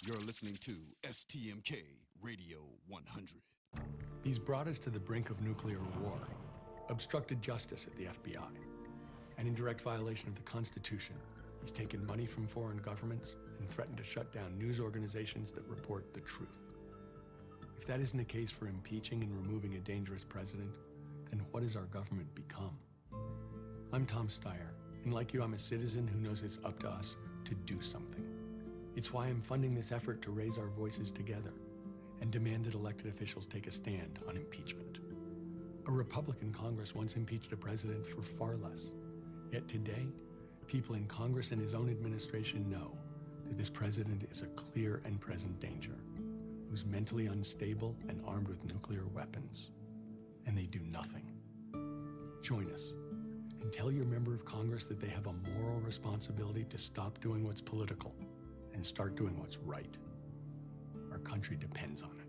You're listening to STMK Radio 100. He's brought us to the brink of nuclear war, obstructed justice at the FBI, and in direct violation of the Constitution, he's taken money from foreign governments and threatened to shut down news organizations that report the truth. If that isn't a case for impeaching and removing a dangerous president, then what has our government become? I'm Tom Steyer, and like you, I'm a citizen who knows it's up to us to do something. It's why I'm funding this effort to raise our voices together and demand that elected officials take a stand on impeachment. A Republican Congress once impeached a president for far less. Yet today, people in Congress and his own administration know that this president is a clear and present danger, who's mentally unstable and armed with nuclear weapons. And they do nothing. Join us and tell your member of Congress that they have a moral responsibility to stop doing what's political and start doing what's right. Our country depends on it.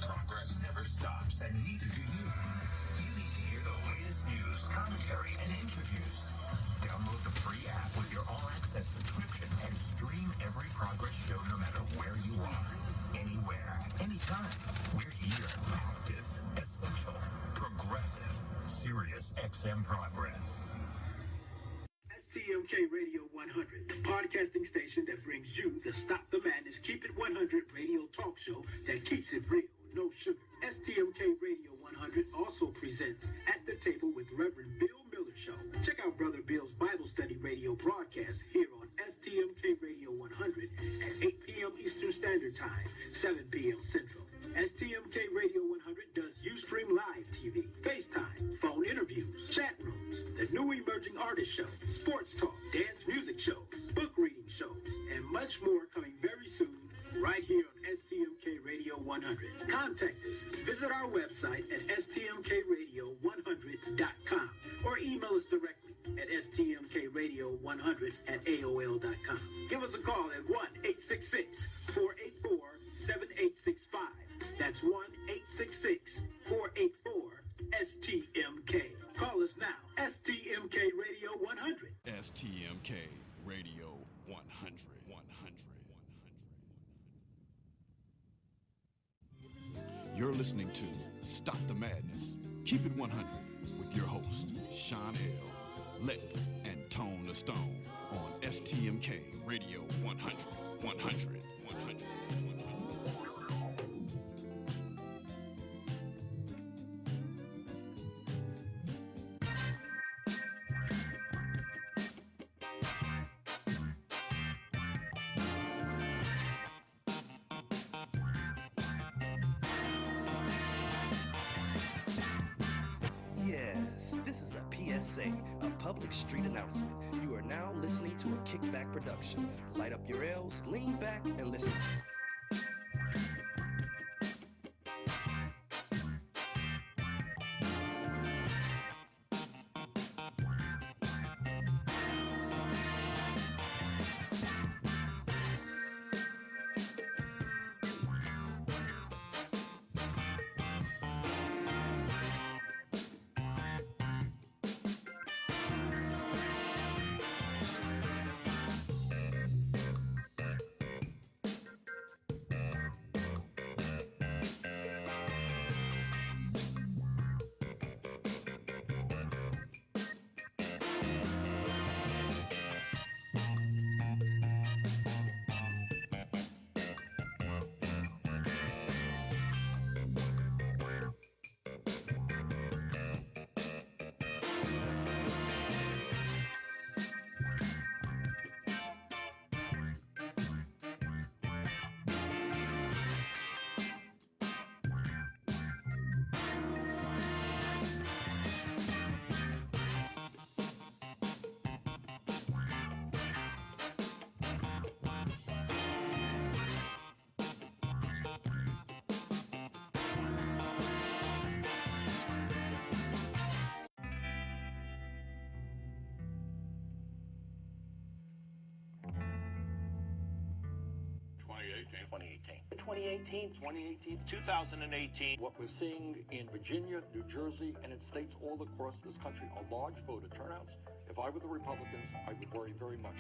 Progress never stops, and neither do you. You need to hear the latest news, commentary, and interviews. Download the free app with your all-access subscription and stream every Progress show no matter where you are. Anywhere, anytime. We're here. Active, essential, progressive, Sirius XM Progress. STMK Radio 100, the podcasting station that brings you the Stop the Madness, Keep It 100 radio talk show that keeps it real, no sugar. STMK Radio 100 also presents At the Table with Reverend Bill Miller Show. Check out Brother Bill's Bible Study radio broadcast here on STMK Radio 100 at 8 p.m. Eastern Standard Time, 7 p.m. Central. STMK Radio 100 does USTREAM Live TV, FaceTime, phone interviews, chat rooms, the new emerging artist show, sports talk, dance music shows, book reading shows, and much more coming very soon right here on STMK Radio 100. Contact us. Visit our website at stmkradio100.com or email us directly at stmkradio100@aol.com. Give us a call at 1-866-484-7865. That's 1-866-484-STMK. Call us now. STMK Radio 100. STMK Radio 100. You're listening to Stop the Madness, Keep It 100 with your hosts, Sean L., Let, and Tone the Stone on STMK Radio 100. Yes, this is a PSA, a public street announcement. You are now listening to a Kickback production. Light up your L's, lean back, and listen. ...2018, 2018. What we're seeing in Virginia, New Jersey, and in states all across this country are large voter turnouts. If I were the Republicans, I would worry very much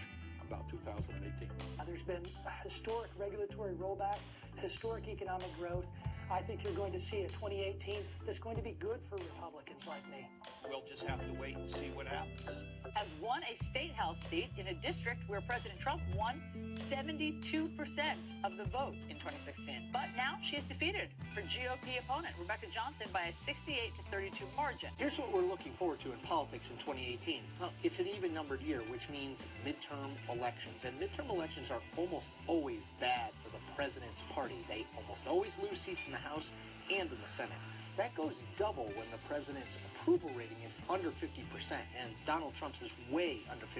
about 2018. There's been a historic regulatory rollback, historic economic growth. I think you're going to see a 2018 that's going to be good for Republicans like me. We'll just have to wait and see what happens. Has won a state house seat in a district where President Trump won 72% of the vote in 2016. But now she is defeated her GOP opponent, Rebecca Johnson, by a 68-32 margin. Here's what we're looking forward to in politics in 2018. Well, it's an even-numbered year, which means midterm elections. And midterm elections are almost always bad for the president's party. They almost always lose seats in the House and in the Senate. That goes double when the president's approval rating is under 50%, and Donald Trump's is way under 50%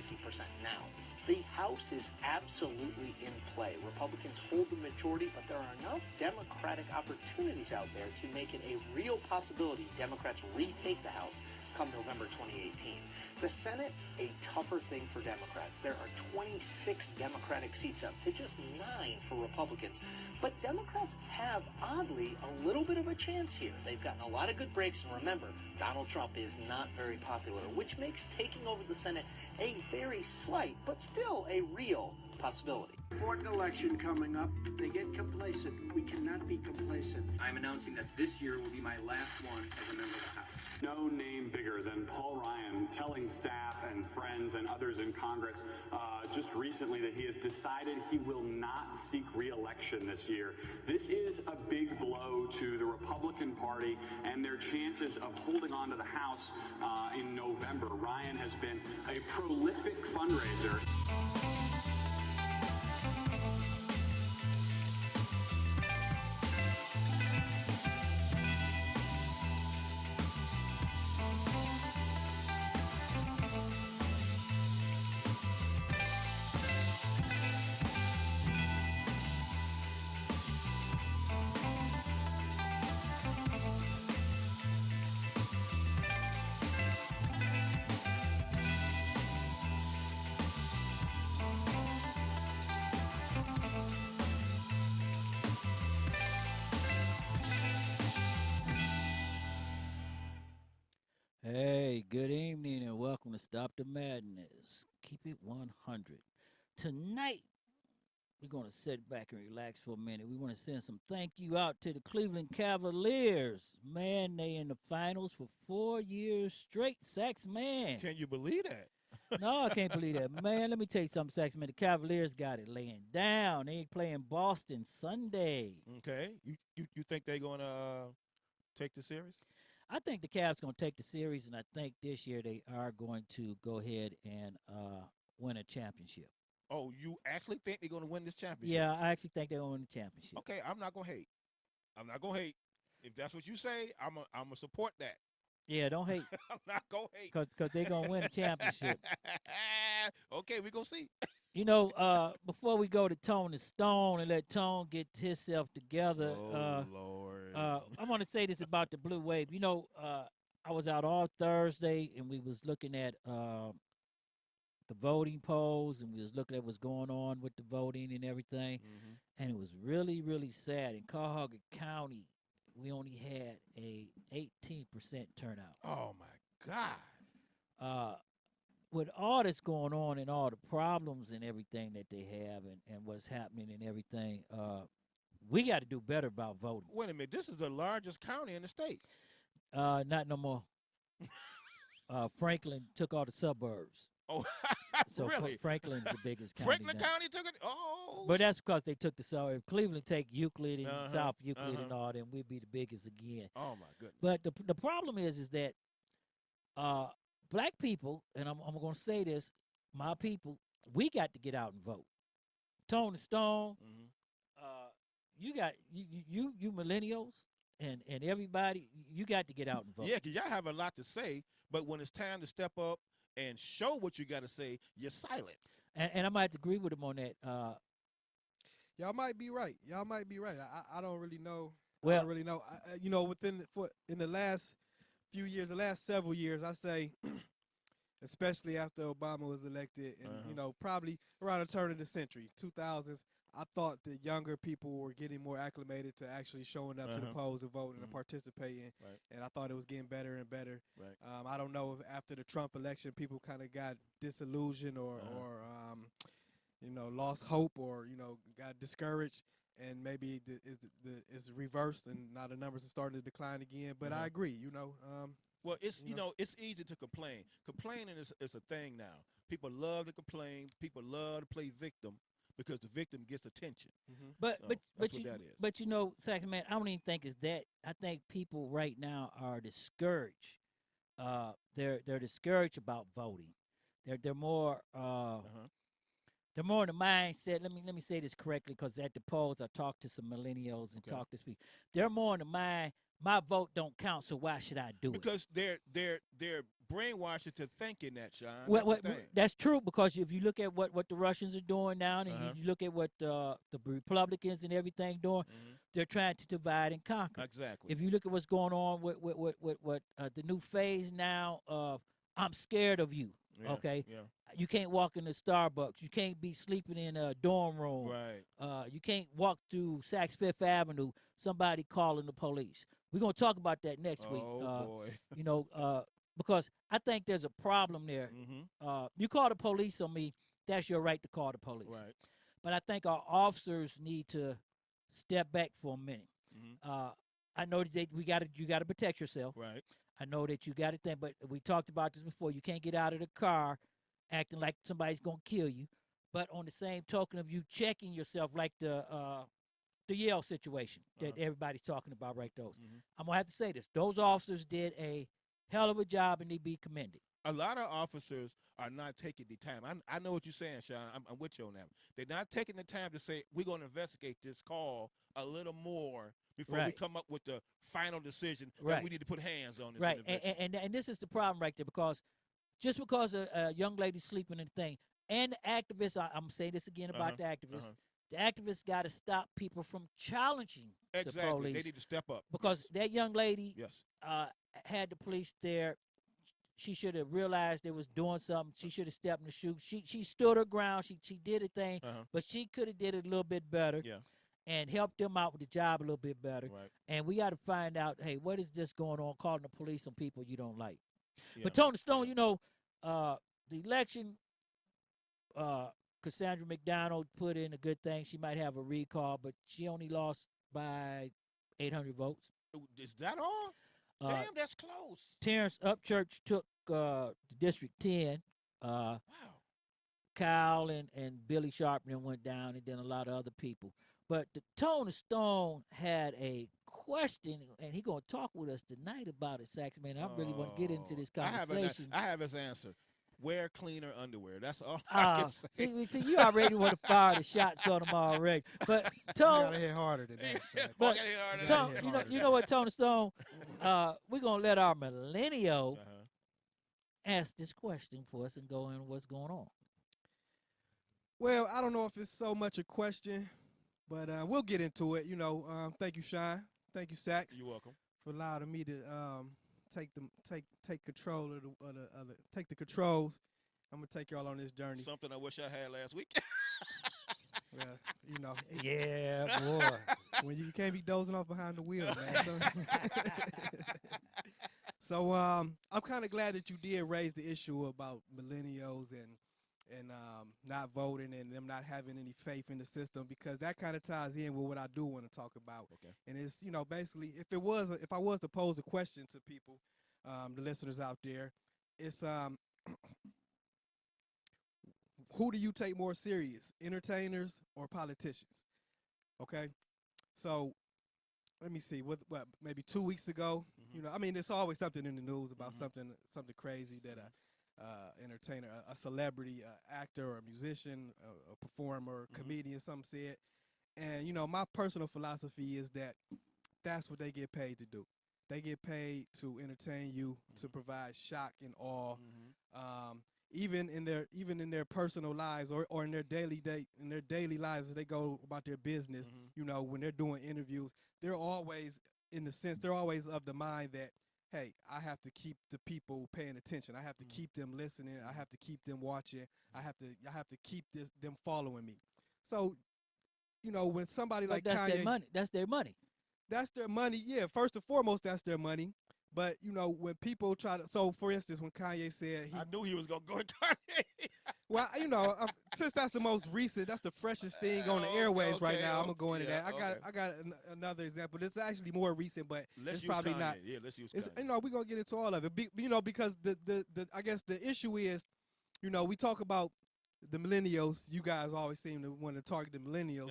now. The House is absolutely in play. Republicans hold the majority, but there are enough Democratic opportunities out there to make it a real possibility Democrats retake the House come November 2018. The Senate, a tougher thing for Democrats. There are 26 Democratic seats up to just 9 for Republicans. Republicans. But Democrats have, oddly, a little bit of a chance here. They've gotten a lot of good breaks, and remember, Donald Trump is not very popular, which makes taking over the Senate a very slight, but still a real possibility. Important election coming up. They get complacent. We cannot be complacent. I'm announcing that this year will be my last one as a member of the House. No name bigger than Paul Ryan telling staff and friends and others in Congress just recently that he has decided he will not seek re-election this year. This is a big blow to the Republican Party and their chances of holding on to the House in November. Ryan has been a prolific fundraiser. Hey, good evening and welcome to Stop the Madness. Keep it 100. Tonight, we're going to sit back and relax for a minute. We want to send some thank you out to the Cleveland Cavaliers. Man, they in the finals for 4 years straight. Sax, man. Can you believe that? No, I can't believe that. Man, let me tell you something, Sax, man. The Cavaliers got it laying down. They playing Boston Sunday. Okay. You think they're going to take the series? I think the Cavs going to take the series, and I think this year they are going to go ahead and win a championship. Oh, you actually think they're going to win this championship? Yeah, I actually think they're going to win the championship. Okay, I'm not going to hate. I'm not going to hate. If that's what you say, I'm going to support that. Yeah, don't hate. I'm not going to hate. Because they're going to win the championship. Okay, we're going to see. You know, before we go to Tone the Stone and let Tone get himself together, Lord. I want to say this about the Blue Wave. You know, I was out all Thursday, and we was looking at the voting polls, and we was looking at what's going on with the voting and everything, and it was really, really sad. In Cuyahoga County, we only had a 18% turnout. Oh, my God. With all that's going on and all the problems and everything that they have and what's happening and everything, we got to do better about voting. Wait a minute. This is the largest county in the state. Not no more. Franklin took all the suburbs. Oh, so really? Franklin's the biggest county. Franklin now. County took it? Oh. But that's because they took the suburbs. Cleveland take Euclid and South Euclid and all, then we'd be the biggest again. Oh, my goodness. But the problem is that black people, and I'm going to say this, my people, we got to get out and vote. Tone the Stone, you got you millennials and everybody, you got to get out and vote. Yeah, because y'all have a lot to say, but when it's time to step up and show what you got to say, you're silent. And I might agree with him on that. Y'all might be right. Y'all might be right. I don't really know. Well, I don't really know. You know, in the last few years, the last several years, I say, especially after Obama was elected, and you know, probably around the turn of the century, 2000s, I thought that younger people were getting more acclimated to actually showing up to the polls and voting and participating, and I thought it was getting better and better. I don't know if after the Trump election, people kind of got disillusioned or you know, lost hope or, you know, got discouraged, and maybe it's reversed and now the numbers are starting to decline again. But I agree, you know. Well, it's you know, it's easy to complain. Complaining is a thing now. People love to complain. People love to play victim because the victim gets attention. But so but you know, Saxon, man, I don't even think it's that. I think people right now are discouraged. They're discouraged about voting. They're more they're more in the mindset. Let me say this correctly, because at the polls I talked to some millennials and talked to people. They're more in the mind, my vote don't count, so why should I do it? Because they're brainwashed into thinking that, Sean. Well, that's true, because if you look at what the Russians are doing now, and you look at what the Republicans and everything doing, they're trying to divide and conquer. Exactly. If you look at what's going on with the new phase now of I'm scared of you. Yeah, Okay, yeah. you can't walk into Starbucks. You can't be sleeping in a dorm room. Right. You can't walk through Saks Fifth Avenue. Somebody calling the police. We're gonna talk about that next week. Oh boy. You know, because I think there's a problem there. You call the police on me, that's your right to call the police. Right. But I think our officers need to step back for a minute. I know that you gotta protect yourself. Right. I know that you got to think, but we talked about this before. You can't get out of the car acting like somebody's gonna kill you. But on the same token of you checking yourself, like the Yale situation that everybody's talking about, right? I'm gonna have to say this: those officers did a hell of a job, and they be commended. A lot of officers are not taking the time. I know what you're saying, Sean. I'm with you on that. They're not taking the time to say, we're going to investigate this call a little more before we come up with the final decision that we need to put hands on this individual. And this is the problem right there, because just because a young lady's sleeping in the thing, and the activists, I'm saying this again about the activists, the activists got to stop people from challenging the police. They need to step up. Because that young lady had the police there. She should have realized they was doing something. She should have stepped in the shoes. She stood her ground. She did a thing, but she could have did it a little bit better and helped them out with the job a little bit better. And we got to find out, hey, what is this going on, calling the police on people you don't like. But Tony Stone, you know, the election, Cassandra McDonald put in a good thing. She might have a recall, but she only lost by 800 votes. Is that all? Damn, that's close. Terrence Upchurch took District 10. Wow. Kyle and Billy Sharpton went down, and then a lot of other people. But Tony Stone had a question, and he's going to talk with us tonight about it, Sax. Man, I really want to get into this conversation. I have his answer. Wear cleaner underwear. That's all I can say. See, you already want to fire the shots on him already. But Tone, gotta hit harder than that. But you know what, Tony Stone? We're gonna let our millennial ask this question for us and go in what's going on. Well, I don't know if it's so much a question, but we'll get into it. You know, thank you, Shine. Thank you, Sax. You're welcome for allowing me to take control take the controls. I'm gonna take y'all on this journey. Something I wish I had last week. Well, you know. Yeah, boy. When you can't be dozing off behind the wheel, man. So I'm kind of glad that you did raise the issue about millennials and not voting and them not having any faith in the system, because that kind of ties in with what I do want to talk about. Okay. And it's, you know, basically, if I was to pose a question to people, the listeners out there, it's who do you take more serious, entertainers or politicians? Okay, so let me see. What maybe 2 weeks ago, you know, I mean, there's always something in the news about something crazy that entertainer, a celebrity, actor, or a musician, a performer, comedian, some said. And, you know, my personal philosophy is that that's what they get paid to do. They get paid to entertain you, to provide shock and awe. Even in their personal lives or in their daily lives as they go about their business, you know, when they're doing interviews, they're always of the mind that, hey, I have to keep the people paying attention. I have to keep them listening. I have to keep them watching. I have to keep them following me. So, you know, when somebody like that's Kanye, their money. That's their money. That's their money. Yeah, first and foremost, that's their money. But, you know, when people try to, so for instance, when Kanye said I knew he was gonna go to Kanye. Well, you know, since that's the most recent, that's the freshest thing on the airwaves right now. I'm gonna go into that. I got another example. This is actually more recent, but it's probably Kanye. not. Yeah, let's use Kanye. You know, we're gonna get into all of it. You know, because the I guess the issue is, you know, we talk about the millennials. You guys always seem to want to target the millennials,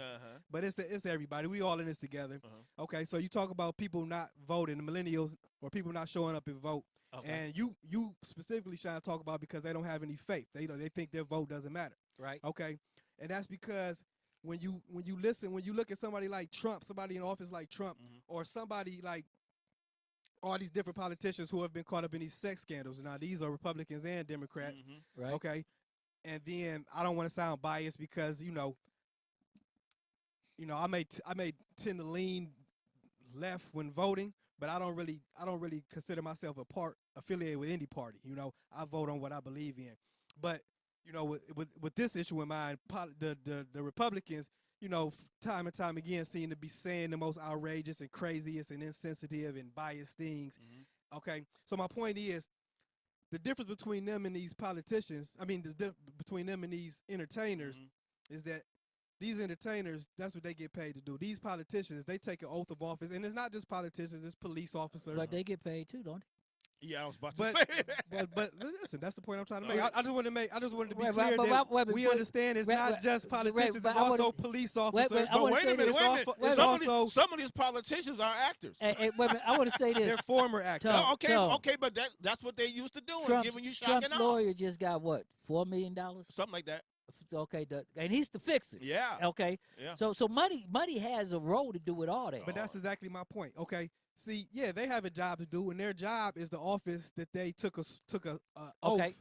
but it's everybody. We all in this together. Okay, so you talk about people not voting, the millennials, or people not showing up and vote. Okay. And you specifically trying to talk about because they don't have any faith. They think their vote doesn't matter. Right. Okay. And that's because when you look at somebody like Trump, somebody in office like Trump, or somebody like all these different politicians who have been caught up in these sex scandals. Now these are Republicans and Democrats. Right. Okay. And then I don't want to sound biased because you know I may tend to lean left when voting. but I don't really consider myself affiliated with any party. You know, I vote on what I believe in. But you know, with this issue in mind, the Republicans, you know, time and time again seem to be saying the most outrageous and craziest and insensitive and biased things. Okay, so my point is, the difference between them and these politicians, I mean, between them and these entertainers, is that these entertainers, that's what they get paid to do. These politicians, they take an oath of office, and it's not just politicians, it's police officers. But they get paid too, don't they? Yeah, I was about to say that. But listen, that's the point I'm trying to make. I just wanted to be clear that we understand it's not just politicians, it's also police officers. Wait a minute. Some of these politicians are actors. Wait a minute, I want to say this. They're former actors. Okay, but that's what they used to do, giving you shocking Trump's lawyer just got what, $4 million? Something like that. Okay, and he's the fixer. Yeah. Okay. Yeah. So money has a role to do with all that. But that's exactly my point. Okay. See, yeah, they have a job to do, and their job is the office that they took a okay.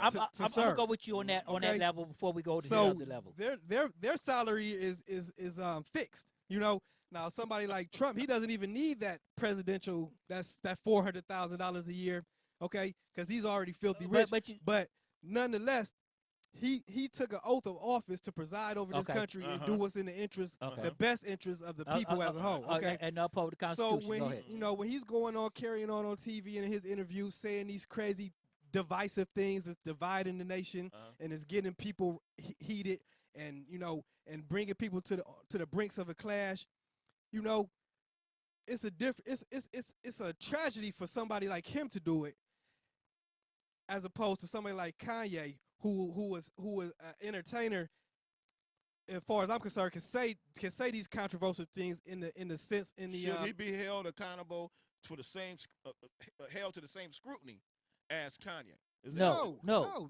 I'm gonna go with you on that okay? level before we go to the other level. Their salary is fixed. You know, now somebody like Trump, he doesn't even need that presidential that $400,000 a year, okay? Because he's already filthy rich. But nonetheless, he took an oath of office to preside over this country and do what's in the interest, the best interest of the people as a whole. Okay, and uphold the Constitution. So when when he's carrying on TV and in his interviews saying these crazy divisive things that's dividing the nation and is getting people heated and and bringing people to the brinks of a clash, it's a tragedy for somebody like him to do it, as opposed to somebody like Kanye, who was an entertainer, as far as I'm concerned, can say these controversial things in the sense Should he be held accountable for the same held to the same scrutiny as Kanye? No,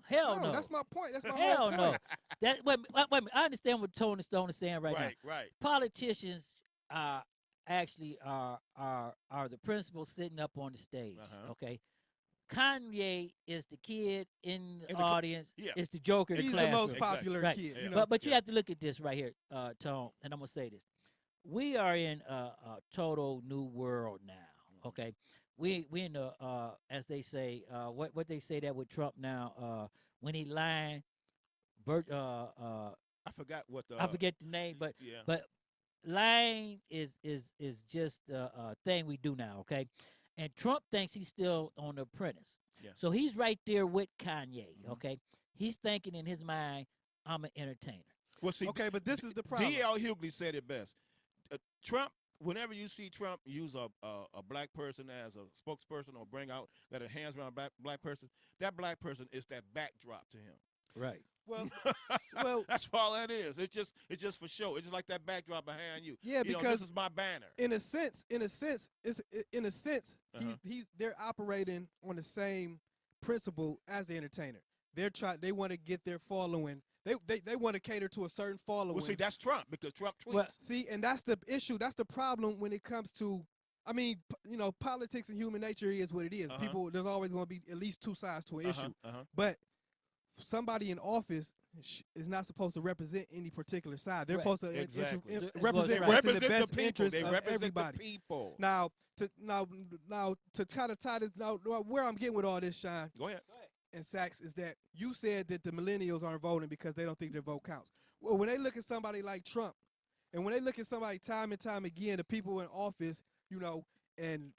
hell no. That's my point. That's my hell whole no. point. Wait a minute. I understand what Tony Stone is saying right now. Right. Politicians actually are the principals sitting up on the stage. Okay. Kanye is the kid in the audience. Yeah. Is the joker in the classroom. He's the most popular kid. Yeah. But you have to look at this right here, Tone, and I'm gonna say this: we are in a total new world now. Okay, we in the as they say, what they say that with Trump now, when he lying, I forgot what I forget the name, but lying is just a thing we do now. Okay. And Trump thinks he's still on The Apprentice. Yeah. So he's right there with Kanye, okay? He's thinking in his mind, I'm an entertainer. Well, see, okay, but this is the problem. D.L. Hughley said it best. Trump, whenever you see Trump use a black person as a spokesperson or bring out that a hands around a black person, that black person is that backdrop to him. Right. Well, that's all that is. It's just for show. It's just like that backdrop behind you. Yeah, because this is my banner. In a sense, they're operating on the same principle as the entertainer. They want to get their following. They want to cater to a certain following. Well, see, that's Trump because Trump tweets. Well, see, and that's the issue. That's the problem when it comes to. I mean, politics and human nature is what it is. People, there's always going to be at least two sides to an issue. But somebody in office is not supposed to represent any particular side. They're supposed to represent what's in the best interest of everybody. The people. Now to kind of tie this, now where I'm getting with all this, Sean. Go ahead. And Sachs, is that you said that the millennials aren't voting because they don't think their vote counts. Well, when they look at somebody like Trump, and when they look at somebody time and time again, the people in office, and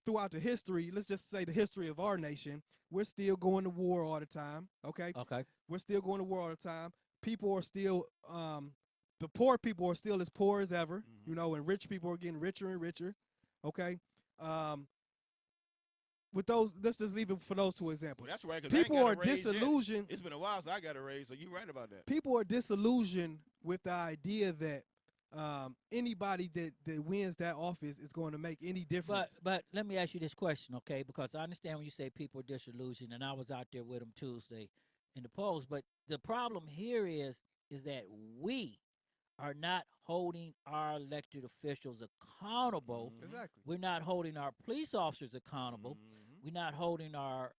throughout the history, let's just say the history of our nation, we're still going to war all the time, okay? Okay. We're still going to war all the time. People are still, the poor people are still as poor as ever, and rich people are getting richer and richer, okay? With those, let's just leave it for those two examples. Well, that's right. People are disillusioned. It's been a while since I got a raise, so you're right about that. People are disillusioned with the idea that anybody that wins that office is going to make any difference. But let me ask you this question, okay? Because I understand when you say people are disillusioned, and I was out there with them Tuesday in the polls. But the problem here is that we are not holding our elected officials accountable. Exactly. We're not holding our police officers accountable. We're not holding our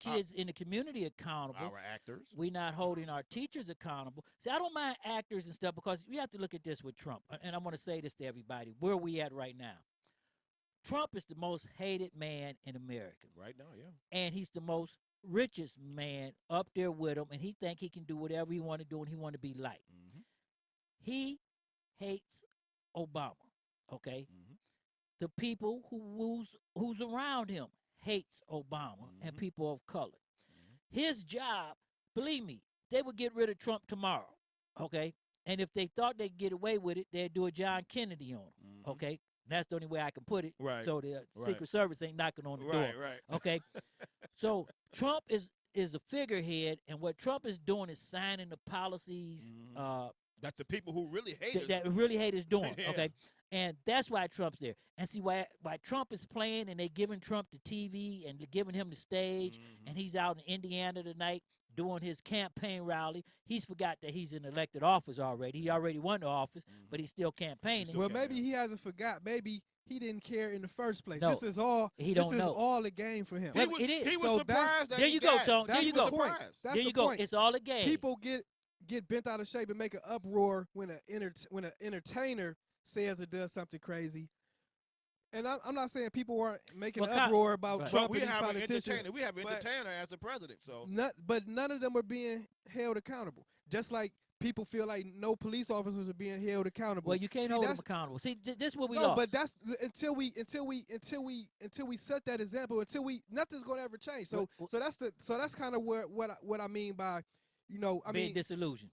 kids in the community accountable. Our actors. We're not holding our teachers accountable. See, I don't mind actors and stuff because we have to look at this with Trump. And I'm going to say this to everybody. Where are we at right now? Trump is the most hated man in America. Right now, yeah. And he's the most richest man up there with him, and he think he can do whatever he want to do, and he want to be liked. He hates Obama, okay? The people who's around him hates Obama and people of color. His job, believe me, they would get rid of Trump tomorrow, okay? And if they thought they'd get away with it, they'd do a John Kennedy on him, okay? That's the only way I can put it. Right. So the Secret Service ain't knocking on the door. Right. Okay. So Trump is the figurehead, and what Trump is doing is signing the policies that the people who really hate us. That really hate us doing. Yeah. Okay. And that's why Trump's there. And see why Trump is playing, and they giving Trump the TV and giving him the stage, and he's out in Indiana tonight doing his campaign rally. He's forgot that he's in elected office already. He already won the office, but he's still campaigning. Well, maybe he hasn't forgot. Maybe he didn't care in the first place. No, this is all. He this don't is know. all a game for him. It is. He was So surprised that there he you go, got it. Tone. That's There you the go. point. That's There the you go. point. It's all a game. People get bent out of shape and make an uproar when an entertainer says or does something crazy. And I'm not saying people weren't making an uproar about Trump we and these have politicians. an entertainer. We have an entertainer as the president. So, but none of them are being held accountable. Just like people feel like no police officers are being held accountable. Well, you can't hold them accountable. See, this is what we no, lost. but that's until we set that example. Until nothing's gonna ever change. So that's kind of what I mean by, I being mean disillusioned.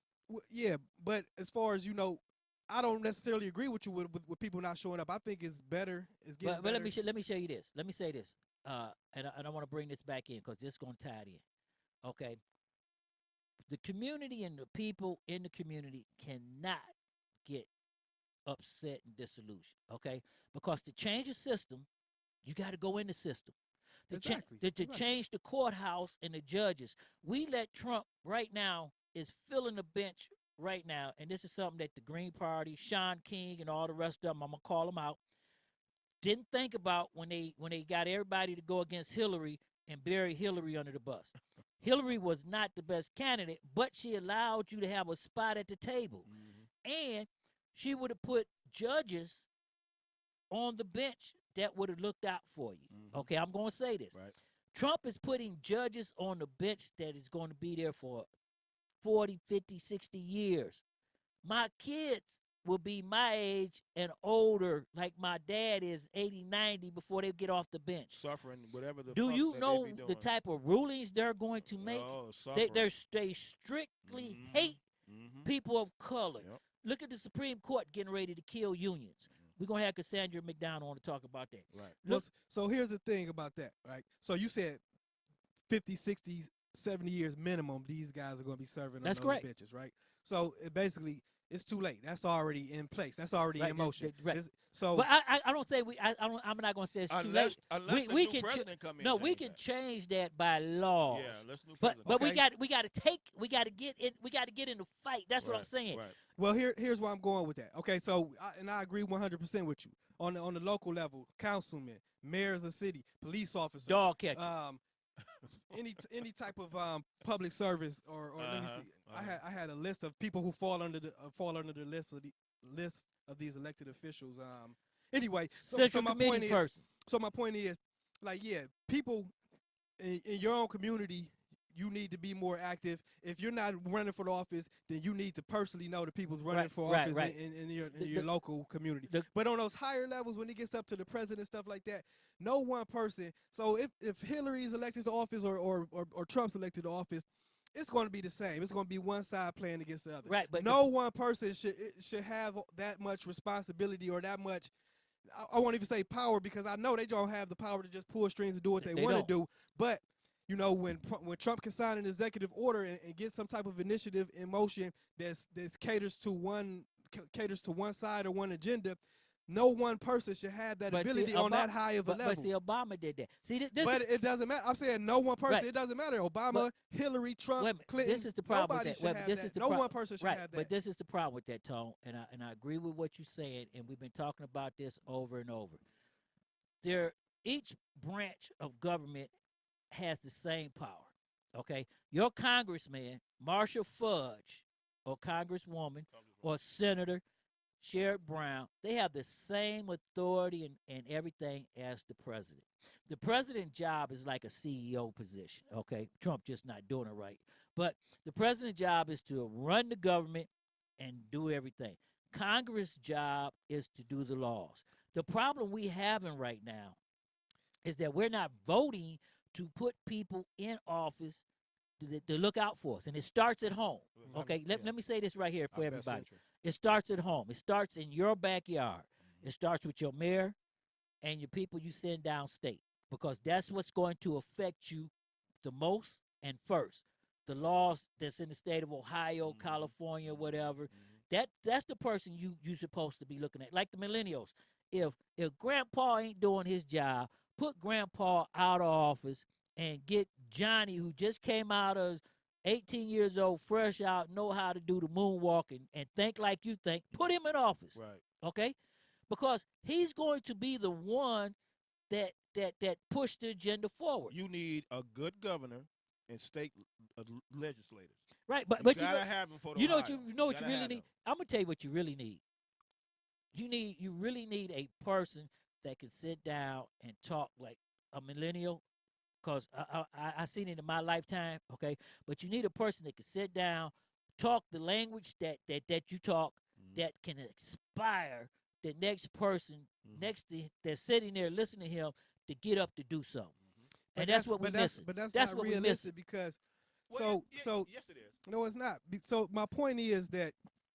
Yeah, but as far as I don't necessarily agree with you with people not showing up. I think it's better. It's getting But better. let me show you this. Let me say this, and I want to bring this back in because this is going to tie it in. Okay, the community and the people in the community cannot get upset and disillusioned. Okay, because to change a system, you got to go in the system. To change the courthouse and the judges, we let Trump right now is filling the bench. Right now, and this is something that the Green Party, Sean King, and all the rest of them, I'm gonna call them out, didn't think about when they got everybody to go against Hillary and bury Hillary under the bus. Hillary was not the best candidate, but she allowed you to have a spot at the table, and she would have put judges on the bench that would have looked out for you. Okay, I'm gonna say this. Right. Trump is putting judges on the bench that is going to be there for 40, 50, 60 years. My kids will be my age and older, like my dad is, 80, 90, before they get off the bench. Suffering, whatever the Do fuck you that know they be the doing. type of rulings they're going to make? Oh, They strictly hate people of color. Yep. Look at the Supreme Court getting ready to kill unions. We're going to have Cassandra McDonald on to talk about that. Right. Well, so here's the thing about that, right? So you said 50, 60, 70 years minimum, these guys are going to be serving on those benches, right? So basically, it's too late. That's already in place. That's already in motion. Right. So, but I don't say I'm not going to say it's too late. Unless the new president come in. No, we can change that by law. Yeah, let's new But president. we got to get in the fight. That's what I'm saying. Right. Well, here's where I'm going with that. Okay, so I agree 100% with you on the local level, councilmen, mayors of city, police officers, dog catcher. Any type of public service or let me see. I had a list of people who fall under the list of these elected officials. Anyway, so my point is, my point is, like, yeah, people in your own community, you need to be more active. If you're not running for the office, then you need to personally know the people's running for office in your local community. But on those higher levels, when it gets up to the president, stuff like that, no one person. So if Hillary is elected to office or Trump's elected to office, it's going to be the same. It's going to be one side playing against the other. Right, but no one person should have that much responsibility or that much. I won't even say power, because I know they don't have the power to just pull strings and do what they want to do. But when Trump can sign an executive order and get some type of initiative in motion that caters to one side or one agenda, no one person should have that ability on that high of a level. But see, Obama did that. See, it doesn't matter. I'm saying no one person. Right. It doesn't matter. Obama, Hillary, Trump, Clinton. This is the problem nobody with that. should have that. No one person should have that. But this is the problem with that, Tone, and I agree with what you're saying, and we've been talking about this over and over. Each branch of government has the same power. Okay, your congressman, Marshall Fudge, or congresswoman, or senator, Sherrod Brown, they have the same authority and everything as the president. The president's job is like a CEO position, okay? Trump just not doing it right. But the president's job is to run the government and do everything. Congress' job is to do the laws. The problem we having right now is that we're not voting to put people in office to look out for us. And it starts at home, okay? Let me say this right here for everybody. It starts at home. It starts in your backyard. It starts with your mayor and your people you send downstate, because that's what's going to affect you the most and first. The laws that's in the state of Ohio, California, whatever, that's the person you're supposed to be looking at. Like the millennials. If Grandpa ain't doing his job, put Grandpa out of office and get Johnny, who just came out of 18 years old, fresh out, know how to do the moonwalk and think like you think, put him in office. Right. Okay? Because he's going to be the one that pushed the agenda forward. You need a good governor and state legislators. Right, but you you gotta know, have them for the you know Ohio. what you know what you gotta really have need. them. I'm gonna tell you what you really need. You really need a person that can sit down and talk like a millennial, because I seen it in my lifetime. Okay, but you need a person that can sit down, talk the language that you talk, that can inspire the next person next to that's sitting there listening to him to get up to do something. But And that's what we're missing. But that's that's not what we're realistic missing. because yes, it is. No, it's not. So my point is that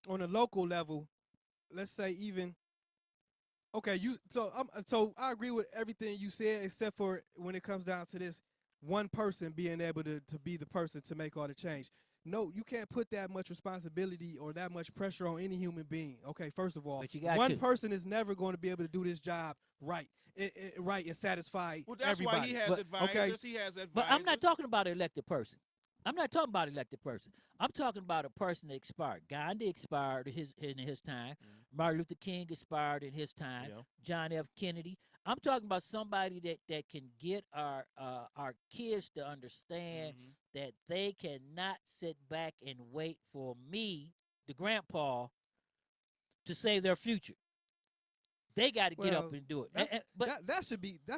on a local level, let's say even okay, so I agree with everything you said except for when it comes down to this one person being able to be the person to make all the change. No, you can't put that much responsibility or that much pressure on any human being. Okay, first of all, one person is never going to be able to do this job right and satisfy Well, that's everybody. why he has advisors. Okay? He has advisors. But I'm not talking about an elected person. I'm not talking about an elected person. I'm talking about a person that expired. Gandhi expired in his time. Martin Luther King expired in his time. John F. Kennedy. I'm talking about somebody that can get our kids to understand that they cannot sit back and wait for me, the grandpa, to save their future. They got to get up and do it. That's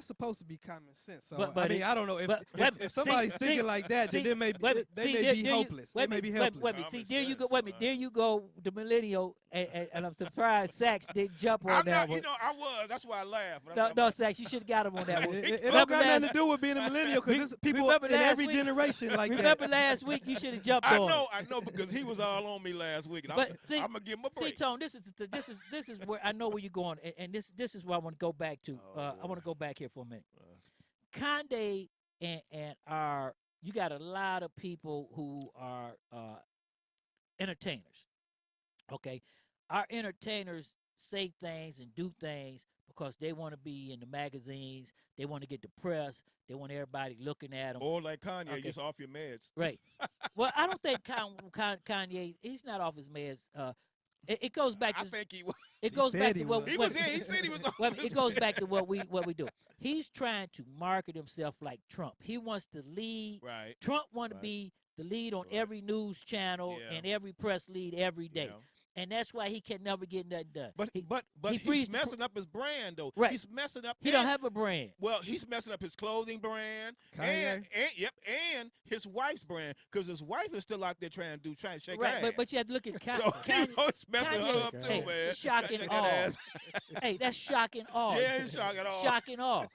supposed to be common sense. So but I mean, I don't know if somebody's thinking like that, then they may be hopeless. They may be helpless. See, there you go. There you go. The millennial, and I'm surprised Sachs didn't jump on that one. You know, I was. That's why I laughed. No, Sachs, you should have got him on that one. It don't got nothing to do with being a millennial because there's people in every generation like that. Remember last week you should have jumped on. I know because he was all on me last week. And I'm gonna give him a break. See, Tone, this is where I know where you're going, and this is where I want to go back to. I want to go back here for a minute. Kanye and you got a lot of people who are entertainers. Okay, our entertainers say things and do things because they want to be in the magazines. They want to get the press. They want everybody looking at them. Or like Kanye, just off your meds. Right. Well, I don't think Kanye. He's not off his meds. It goes back to. I think he was. It goes back to what he was. He said he was. It goes back to what we do. He's trying to market himself like Trump. He wants to lead. Right. Trump want to be the lead on every news channel and every press lead every day. And that's why he can never get nothing done. But he's messing up his brand though. Right. He's messing up. He don't have a brand. Well, he's messing up his clothing brand and his wife's brand because his wife is still out there trying to shake her ass. But you have to look at Kanye. So it's messing her up too, man. Shocking all. Hey, that's shocking all. Yeah, it's shocking all. Shocking all.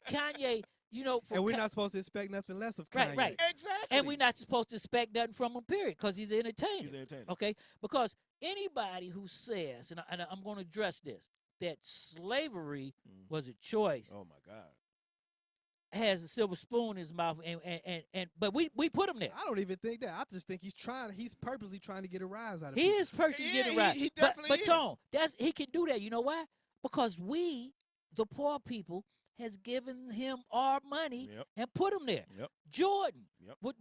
Kanye. You know, and we're not supposed to expect nothing less of Kanye. Right. Exactly. And we're not supposed to expect nothing from him, period, because he's an entertainer. He's an entertainer. Okay? Because anybody who says, and I'm going to address this, that slavery was a choice. Oh, my God. Has a silver spoon in his mouth, but we put him there. I don't even think that. I just think he's purposely trying to get a rise out of He people. is purposely getting a rise. He definitely but is. Tone, he can do that. You know why? Because we, the poor people, has given him our money and put him there. Jordan would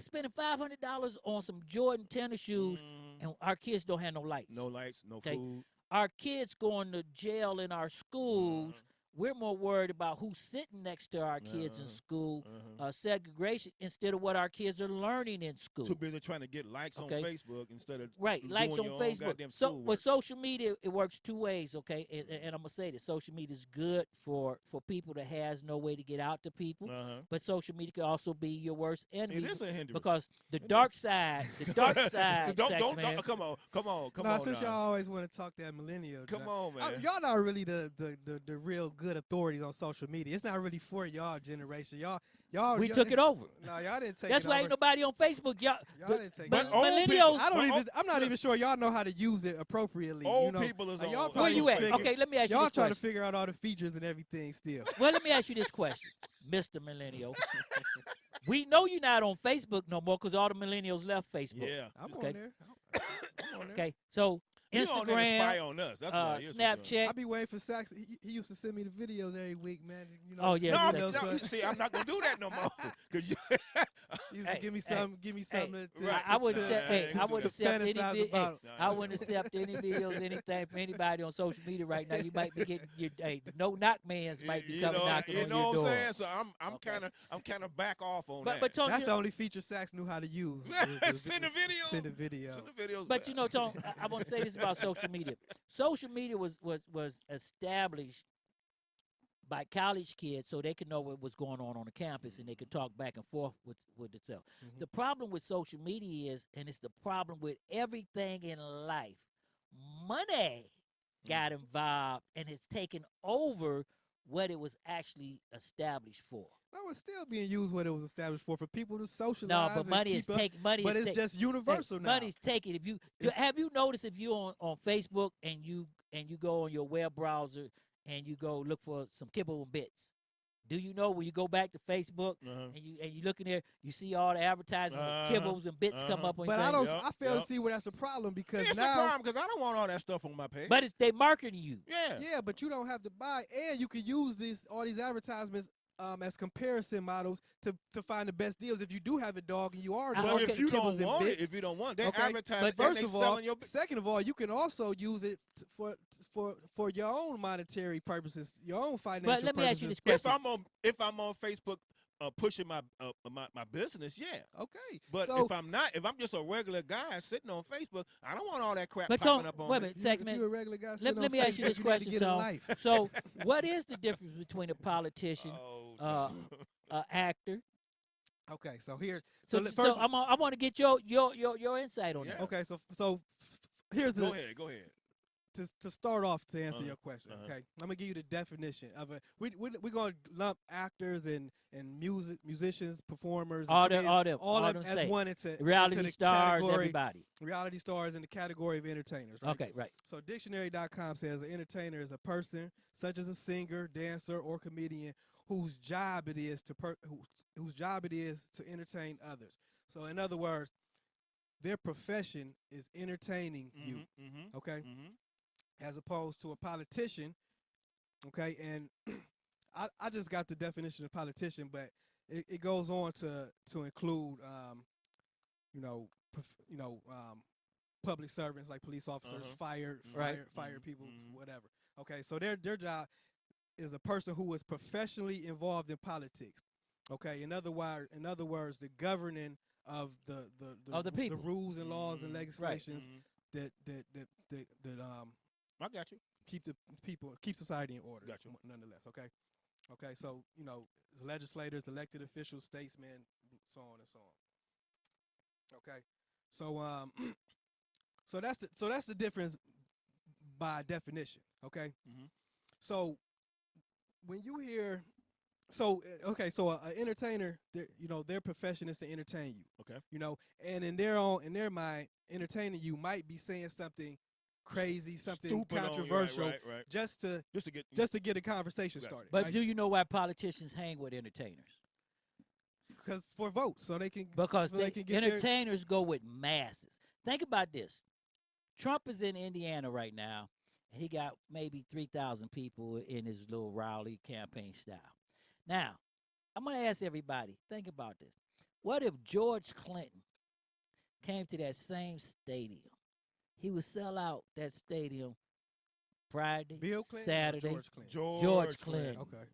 spending $500 on some Jordan tennis shoes, and our kids don't have no lights. No lights, no food. Our kids going to jail in our schools we're more worried about who's sitting next to our kids in school, segregation, instead of what our kids are learning in school. Too busy trying to get likes on Facebook instead of likes doing on your Facebook. Own goddamn So, schoolwork. but social media, it works two ways, okay? And I'm gonna say this: social media is good for people that has no way to get out to people. But social media can also be your worst enemy. It is a hindrance. Because the dark side, don't come on. Since y'all always want to talk that millennial, come on, man. Y'all not really the real good authorities on social media. It's not really for y'all generation. We took it over. No, y'all didn't take That's it why over. ain't nobody on Facebook. Y'all didn't take but it over. millennials. I'm not even sure y'all know how to use it appropriately. Old people is on. Where you at? Okay, let me ask you y'all this trying question. to figure out all the features and everything still. Well, let me ask you this question, Mr. Millennial. We know you're not on Facebook no more because all the millennials left Facebook. Yeah, I'm on there. I'm on there. Okay, so You on there to Instagram, spy on us. That's why you're Snapchat. I be waiting for Sax. He used to send me the videos every week, man. You know, Oh, yeah, No, see, I'm not gonna do that no more. Cause you he used to give me something. Give me something. I wouldn't accept. I wouldn't accept any. I it. wouldn't accept any videos, anything from anybody on social media right now. You might be getting your no knock man's might be coming knocking on your door. You know what I'm saying? So I'm kind of back off on that. But Tony, that's the only feeture Sax knew how to use. Send the videos. Send the videos. Send the videos. But you know, Tony, I want to say this about social media. Social media was established by college kids so they could know what was going on the campus and they could talk back and forth with itself. The problem with social media is, and it's the problem with everything in life, money got involved and it's taken over what it was actually established for. No, it's still being used what it was established for people to socialize. No, but money is taking. Money but is it's just universal now. Money's taking. If you have you noticed if you on Facebook and you go on your web browser and you go look for some kibble and bits, do you know when you go back to Facebook and you look in there, you see all the advertisements with kibbles and bits come up on your But page? I fail to see where that's a problem because it's now a problem because I don't want all that stuff on my page. But it's they marketing you. Yeah, but you don't have to buy, and you can use all these advertisements as comparison models to find the best deals if you do have a dog and you are. But if you don't want it, if you don't want, they advertise. But first of all, second of all, you can also use it for your own monetary purposes, your own financial purposes. But let me ask you this question: if I'm on Facebook pushing my business, yeah, okay. But so, if I'm not, if I'm just a regular guy sitting on Facebook, I don't want all that crap but popping up on wait a me. minute, if you're a regular guy, let me ask you this question, Tom. So, what is the difference between a politician, actor? Okay, so here, so first, I want to get your insight on that. Okay, so here's the. Go ahead. To start off, to answer your question, okay, I'm gonna give you the definition of it. We're gonna lump actors and musicians, performers, all them as say. one. It's a reality stars, everybody. Reality stars in the category of entertainers. Right? Okay, right. So dictionary.com says an entertainer is a person such as a singer, dancer, or comedian whose job it is to entertain others. So in other words, their profession is entertaining you. Okay. As opposed to a politician, okay, and I just got the definition of politician, but it goes on to include, public servants like police officers, fire people, whatever. Okay, so their job is a person who is professionally involved in politics. Okay, in other words, the governing of the people, the rules and laws and legislations that I got you. Keep society in order. Got you. Nonetheless, okay. So legislators, elected officials, statesmen, so on and so on. Okay. So that's the difference by definition. Okay. So when you hear, so an entertainer, their profession is to entertain you. Okay. And in their mind, entertaining you might be saying something crazy, something stupid controversial, right. just to get a conversation started. But do you know why politicians hang with entertainers? Because for votes, so they can. Because they can get entertainers go with masses. Think about this: Trump is in Indiana right now, and he got maybe 3,000 people in his little rally campaign style. Now, I'm going to ask everybody: think about this. What if George Clinton came to that same stadium? He would sell out that stadium Friday, Bill Clinton, Saturday, George Clinton. George Clinton. Okay.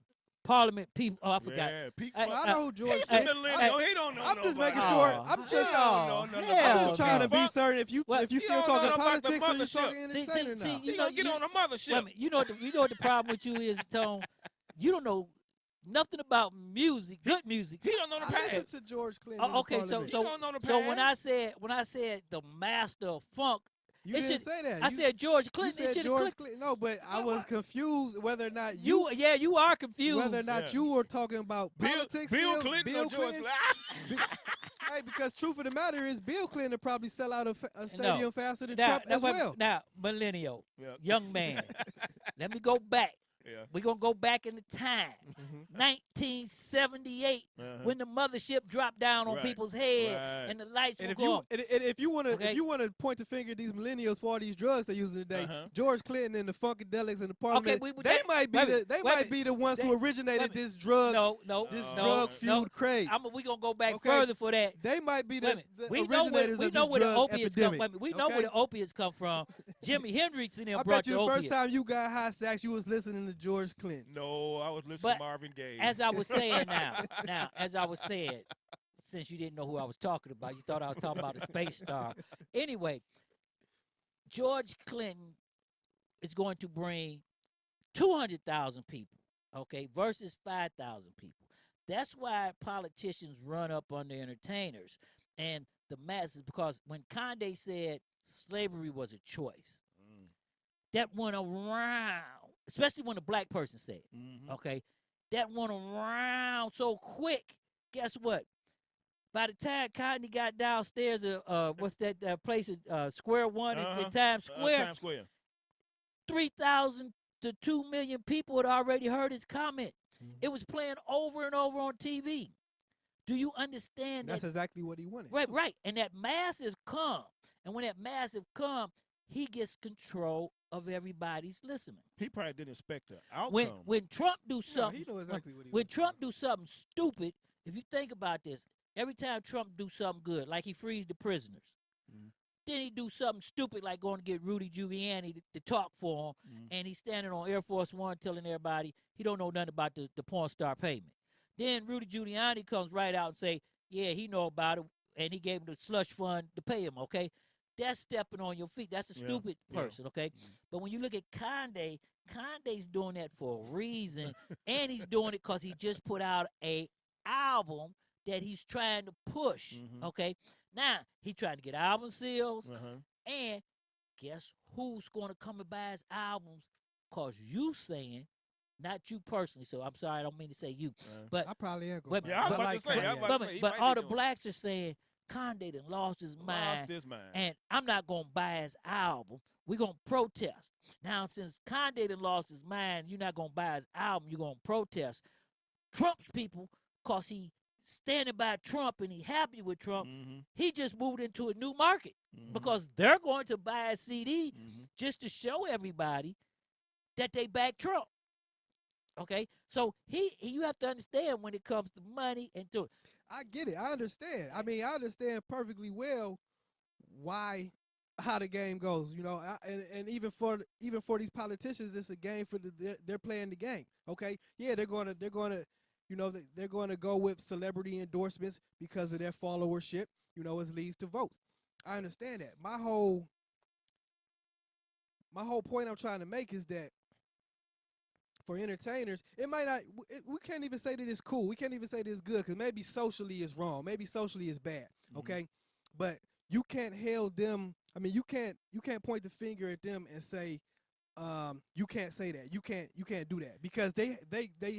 Parliament people. Oh, I forgot. Yeah, I know who George He's a Clinton. millennial. He don't know I'm just nobody. making sure. I'm He just, don't know I'm just trying to be Fuck. certain if you still talking politics or you mothership. talking entertainment now. You gonna get on the mothership. Wait a minute, you know what the problem with you is, Tone? You don't know nothing about music, good music. He don't know the I past. listen to George Clinton. Okay, so He don't know the so past. when I said the master of funk, You didn't say that. I said George Clinton. You It said should've George clicked. Clinton. No, but I was confused whether or not You are confused. whether or not you were talking about politics. Bill still, Clinton Bill or George Clinton. Clinton? Hey, because truth of the matter is, Bill Clinton would probably sell out a stadium faster than now, Trump as wait, well. Now, millennial, Yeah. young man, let me go back. Yeah. We're going to go back in the time. 1978, when the mothership dropped down on people's head and the lights And were if going. if you want to point the finger at these millennials for all these drugs they're using today, George Clinton and the Funkadelics and the Parliament, they might be the ones who originated this drug fueled craze. We're going to go back further for that. They might be the we know originators where of this the drug opiates epidemic. come from. We know where the opiates come from. Jimi Hendrix in there I brought bet you the the opiates. first time you got high sacks, you was listening to George Clinton. No, I was listening But to Marvin Gaye. as I was saying as I was saying, since you didn't know who I was talking about, you thought I was talking about a space star. Anyway, George Clinton is going to bring 200,000 people, okay, versus 5,000 people. That's why politicians run up on the entertainers and the masses, because when Kanye said slavery was a choice, that went around, especially when a black person said it, okay? That went around so quick. Guess what? By the time Kanye got downstairs, what's that place in Square One in Times Square? Times Square. 3,000 to 2 million people had already heard his comment. It was playing over and over on TV. Do you understand That's exactly what he wanted. Right. And that massive come. And when that massive come, he gets control of everybody's listening. He probably didn't expect the outcome. When Trump do something, he know exactly what he when Trump do something stupid, if you think about this, every time Trump do something good, like he frees the prisoners, then he do something stupid like going to get Rudy Giuliani to talk for him, and he's standing on Air Force One telling everybody he don't know nothing about the porn star payment. Then Rudy Giuliani comes right out and say, yeah, he know about it, and he gave him the slush fund to pay him, okay? That's stepping on your feet. That's a stupid person, okay? But when you look at Kanye, Kanye's doing that for a reason, and he's doing it because he just put out a album that he's trying to push, okay? Now, he's trying to get album sales, and guess who's going to come and buy his albums? Because you saying, not you personally, so I'm sorry, I don't mean to say you, but I probably am going to I was about to say, but all the blacks are saying, Kanye done lost his mind, and I'm not going to buy his album. We're going to protest. Now, since Kanye done lost his mind, you're not going to buy his album, you're going to protest. Trump's people, because he standing by Trump and he happy with Trump, he just moved into a new market because they're going to buy a CD just to show everybody that they back Trump. Okay, so you have to understand when it comes to money and to it. I get it. I understand. I mean, I understand perfectly well how the game goes. You know, and even for these politicians, it's a game for they're playing the game. Okay, yeah, they're gonna you know, they're going to go with celebrity endorsements because of their followership. You know, it leads to votes. I understand that. My whole point I'm trying to make is that for entertainers, it might not. We can't even say that it's cool. We can't even say that it's good because maybe socially it's wrong. Maybe socially it's bad. Okay, but you can't hail them. I mean, you can't point the finger at them and say, you can't say that. You can't do that because they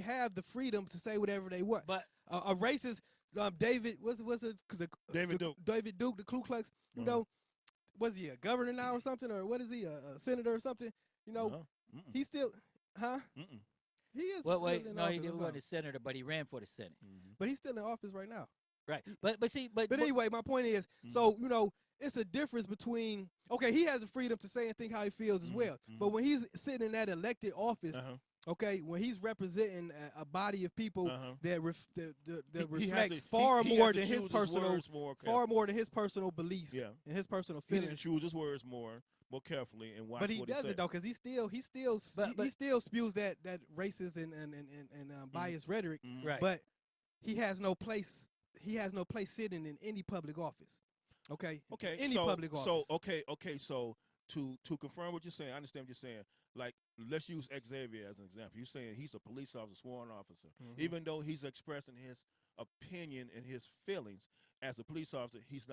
have the freedom to say whatever they want. But a racist David David Duke, the Ku Klux. You know, was he a governor now or something, or what is he, a senator or something? You know, he's still. Huh? He is. Well, wait, still in no, office he or wasn't a something. senator, but he ran for the Senate. But he's still in office right now. Right. But see, but anyway, my point is, so you know, it's a difference between. Okay, he has the freedom to say and think how he feels as well. But when he's sitting in that elected office, okay, when he's representing a body of people that reflect far more than his personal, far more than his personal beliefs and his personal He feelings. has to choose his words more more carefully and watch. But he what does he it though, because he still spews that racist and biased rhetoric. Right. But he has no place. He has no place sitting in any public office. Okay. Okay. Any public office. So to confirm what you're saying, I understand what you're saying. Like, let's use Xavier as an example. You're saying he's a police officer, sworn officer. Even though he's expressing his opinion and his feelings as a police officer, he's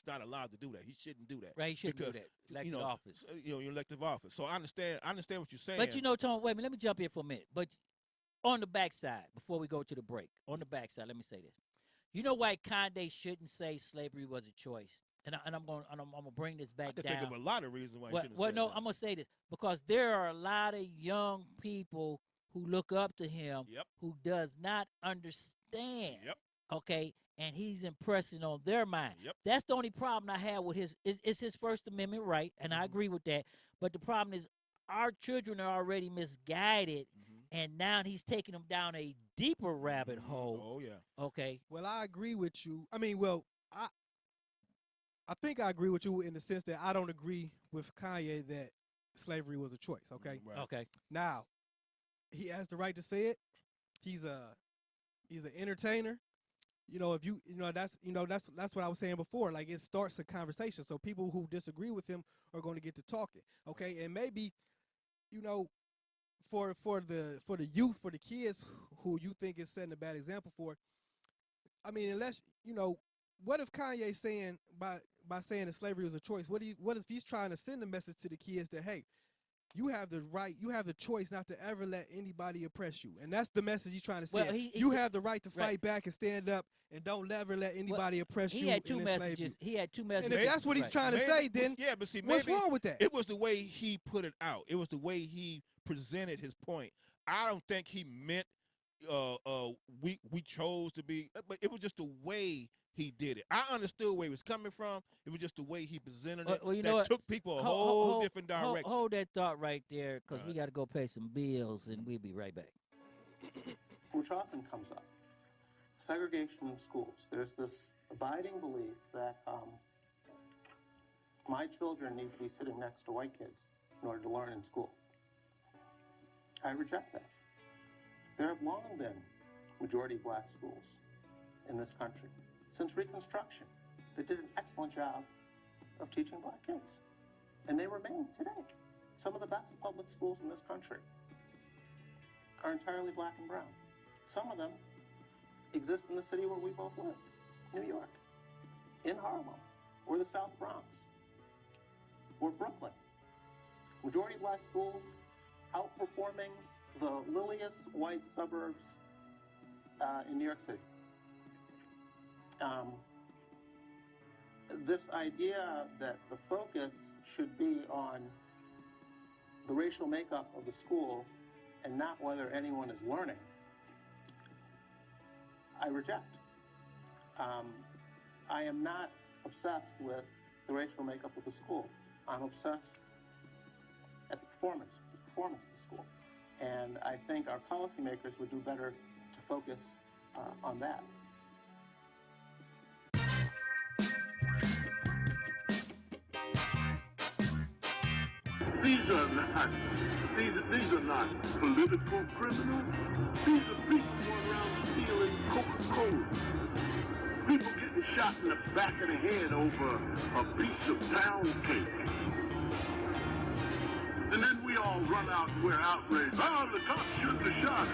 not allowed to do that. He shouldn't do that. Right, he shouldn't do that. Elected office. Your elective office. So I understand what you're saying. But Tone, wait a minute, let me jump in for a minute. But on the backside, before we go to the break, on the backside, let me say this. You know why Kanye shouldn't say slavery was a choice? And I'm gonna bring this back I can down. think of a lot of reasons why he shouldn't Well, say no, that. I'm gonna say this because there are a lot of young people who look up to him who does not understand. Okay, and he's impressing on their mind. That's the only problem I have with his his First Amendment right, and I agree with that. But the problem is our children are already misguided, and now he's taking them down a deeper rabbit hole. Oh yeah. Okay. Well, I agree with you. I mean, I think I agree with you in the sense that I don't agree with Kanye that slavery was a choice. Okay. Right. Okay. Now, he has the right to say it. He's an entertainer. That's what I was saying before. Like, it starts a conversation. So people who disagree with him are going to get to talking. Okay. And maybe, for the youth, for the kids who you think is setting a bad example for, I mean, unless, what if Kanye's saying by saying that slavery was a choice, what if he's trying to send a message to the kids that, hey, you have the right, you have the choice not to ever let anybody oppress you. And that's the message he's trying to send. Well, you have the right to fight back and stand up and don't ever let anybody oppress you. He had two messages. messages. He had two messages. And if that's what he's trying to say, then but see, what's wrong with that? It was the way he put it out. It was the way he presented his point. I don't think he meant we chose to be, but it was just the way he did it. I understood where he was coming from. It was just the way he presented it. Well, you that know what? took people a whole different direction. Hold that thought right there, because we got to go pay some bills, and we'll be right back. Which often comes up. Segregation in schools. There's this abiding belief that my children need to be sitting next to white kids in order to learn in school. I reject that. There have long been majority black schools in this country. Since Reconstruction, they did an excellent job of teaching black kids. And they remain today. Some of the best public schools in this country are entirely black and brown. Some of them exist in the city where we both live, New York, in Harlem, or the South Bronx, or Brooklyn. Majority black schools outperforming the liliest white suburbs in New York City. This idea that the focus should be on the racial makeup of the school and not whether anyone is learning, I reject. I am not obsessed with the racial makeup of the school. I'm obsessed at the performance of the school. And I think our policymakers would do better to focus on that. These are not political criminals. These are people going around stealing Coca-Cola. People getting shot in the back of the head over a piece of pound cake. And then we all run out and we're outraged. Oh, the cops shouldn't have shot him.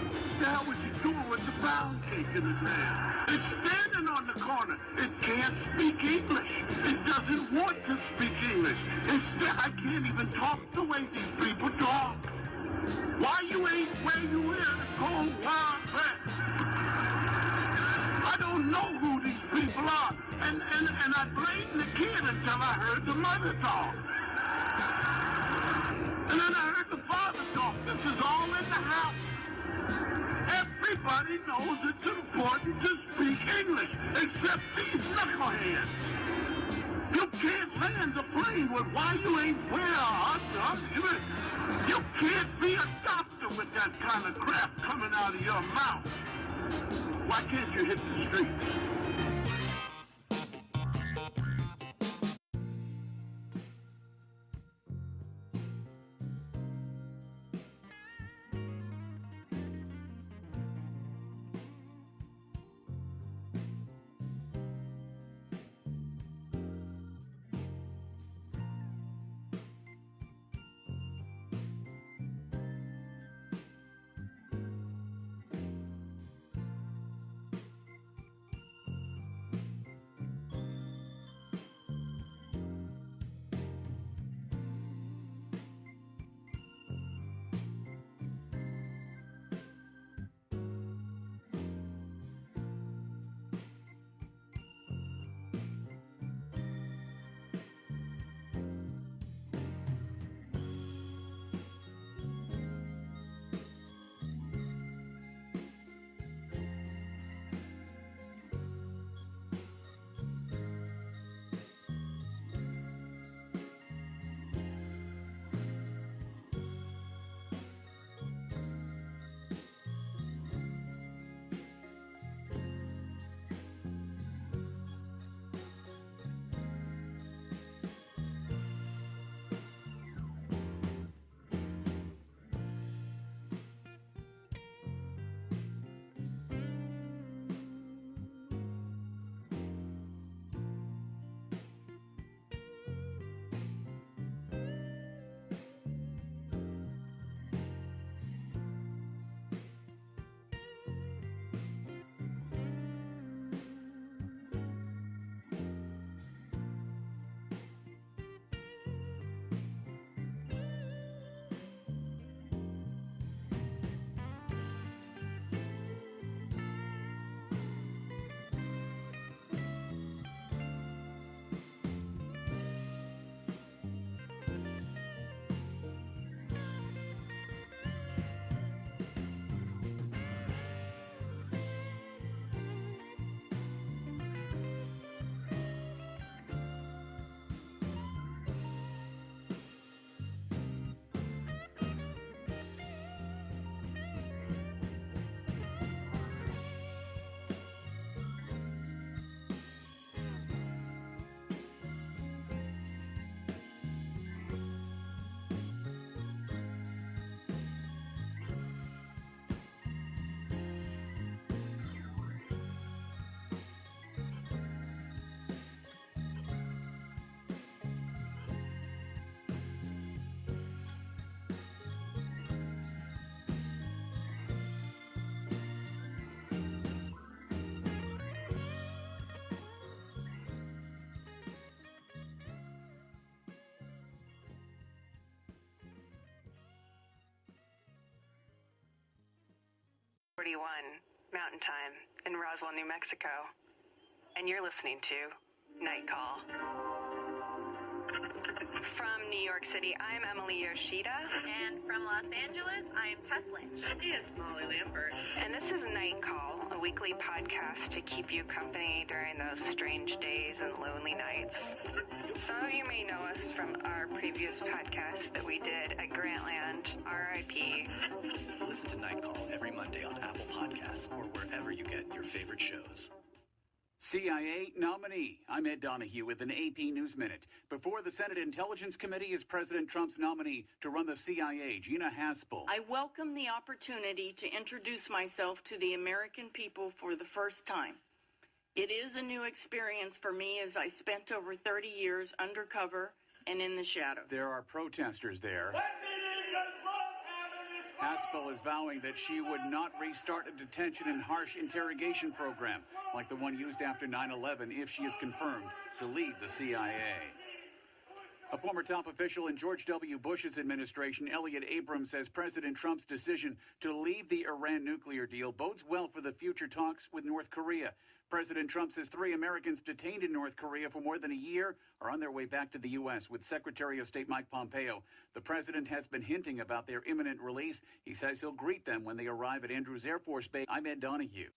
What the hell was he doing with the pound cake in his hand? It's standing on the corner. It can't speak English. It doesn't want to speak English. I can't even talk the way these people talk. Why you ain't where you is, go wild back. I don't know who these people are. And I blamed the kid until I heard the mother talk. And then I heard the father talk. This is all in the house. Everybody knows it's important to speak English, except these knuckleheads. You can't land a plane with why you ain't where you can't be a doctor with that kind of crap coming out of your mouth. Why can't you hit the streets? 6:31 Mountain Time in Roswell, New Mexico. And you're listening to Night Call. From New York City, I'm Emily Yoshida. And from Los Angeles, I am Tess Lynch. It's Molly Lambert. And this is Night Call, a weekly podcast to keep you company during those strange days and lonely nights. Some of you may know us from our previous podcast that we did at Grantland, RIP. Listen to Night Call every Monday on Apple Podcasts or wherever you get your favorite shows. CIA nominee. I'm Ed Donahue with an AP News Minute. Before the Senate Intelligence Committee is President Trump's nominee to run the CIA, Gina Haspel. I welcome the opportunity to introduce myself to the American people for the first time. It is a new experience for me as I spent over 30 years undercover and in the shadows. There are protesters there. Haspel is vowing that she would not restart a detention and harsh interrogation program like the one used after 9/11 if she is confirmed to lead the CIA. A former top official in George W. Bush's administration, Elliot Abrams, says President Trump's decision to leave the Iran nuclear deal bodes well for the future talks with North Korea. President Trump says 3 Americans detained in North Korea for more than a year are on their way back to the U.S. with Secretary of State Mike Pompeo. The president has been hinting about their imminent release. He says he'll greet them when they arrive at Andrews Air Force Base. I'm Ed Donahue.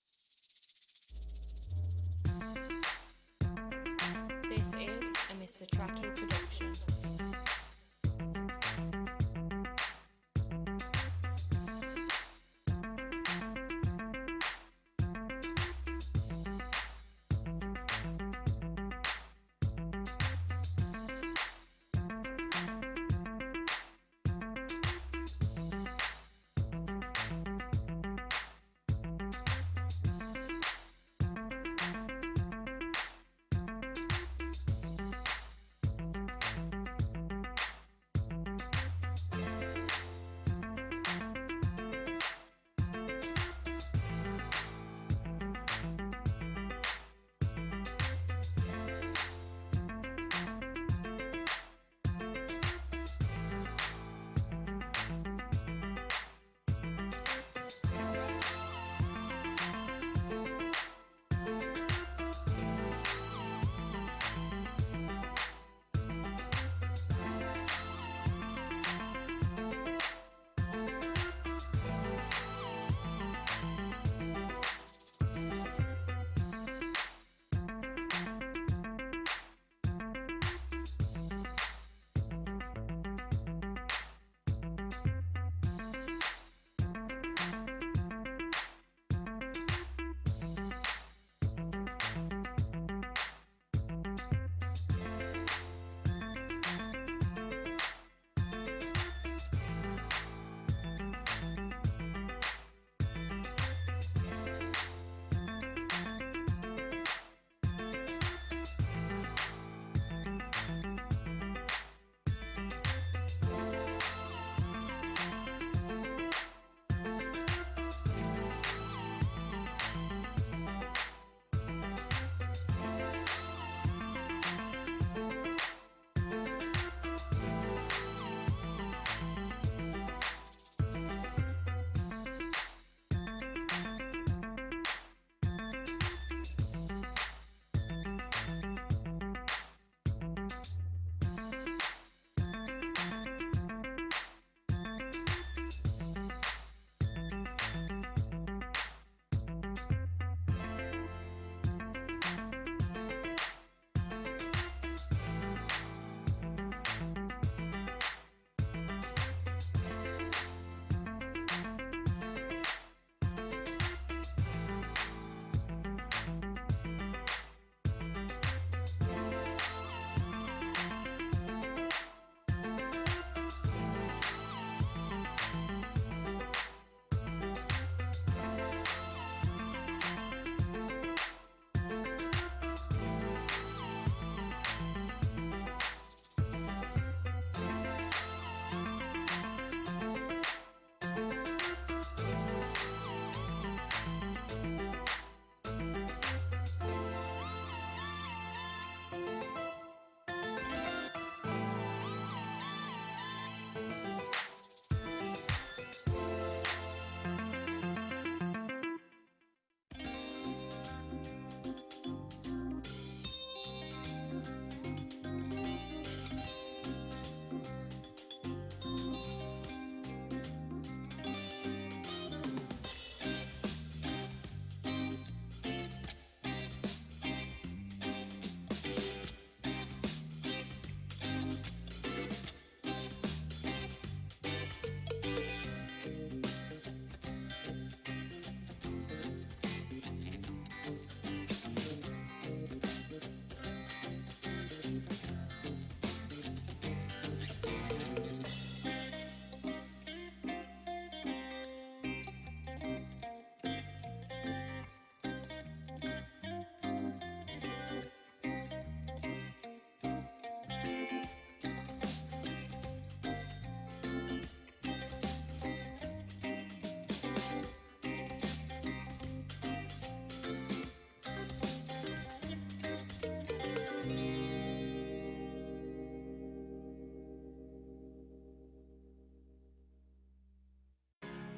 This is a MrTrakky production.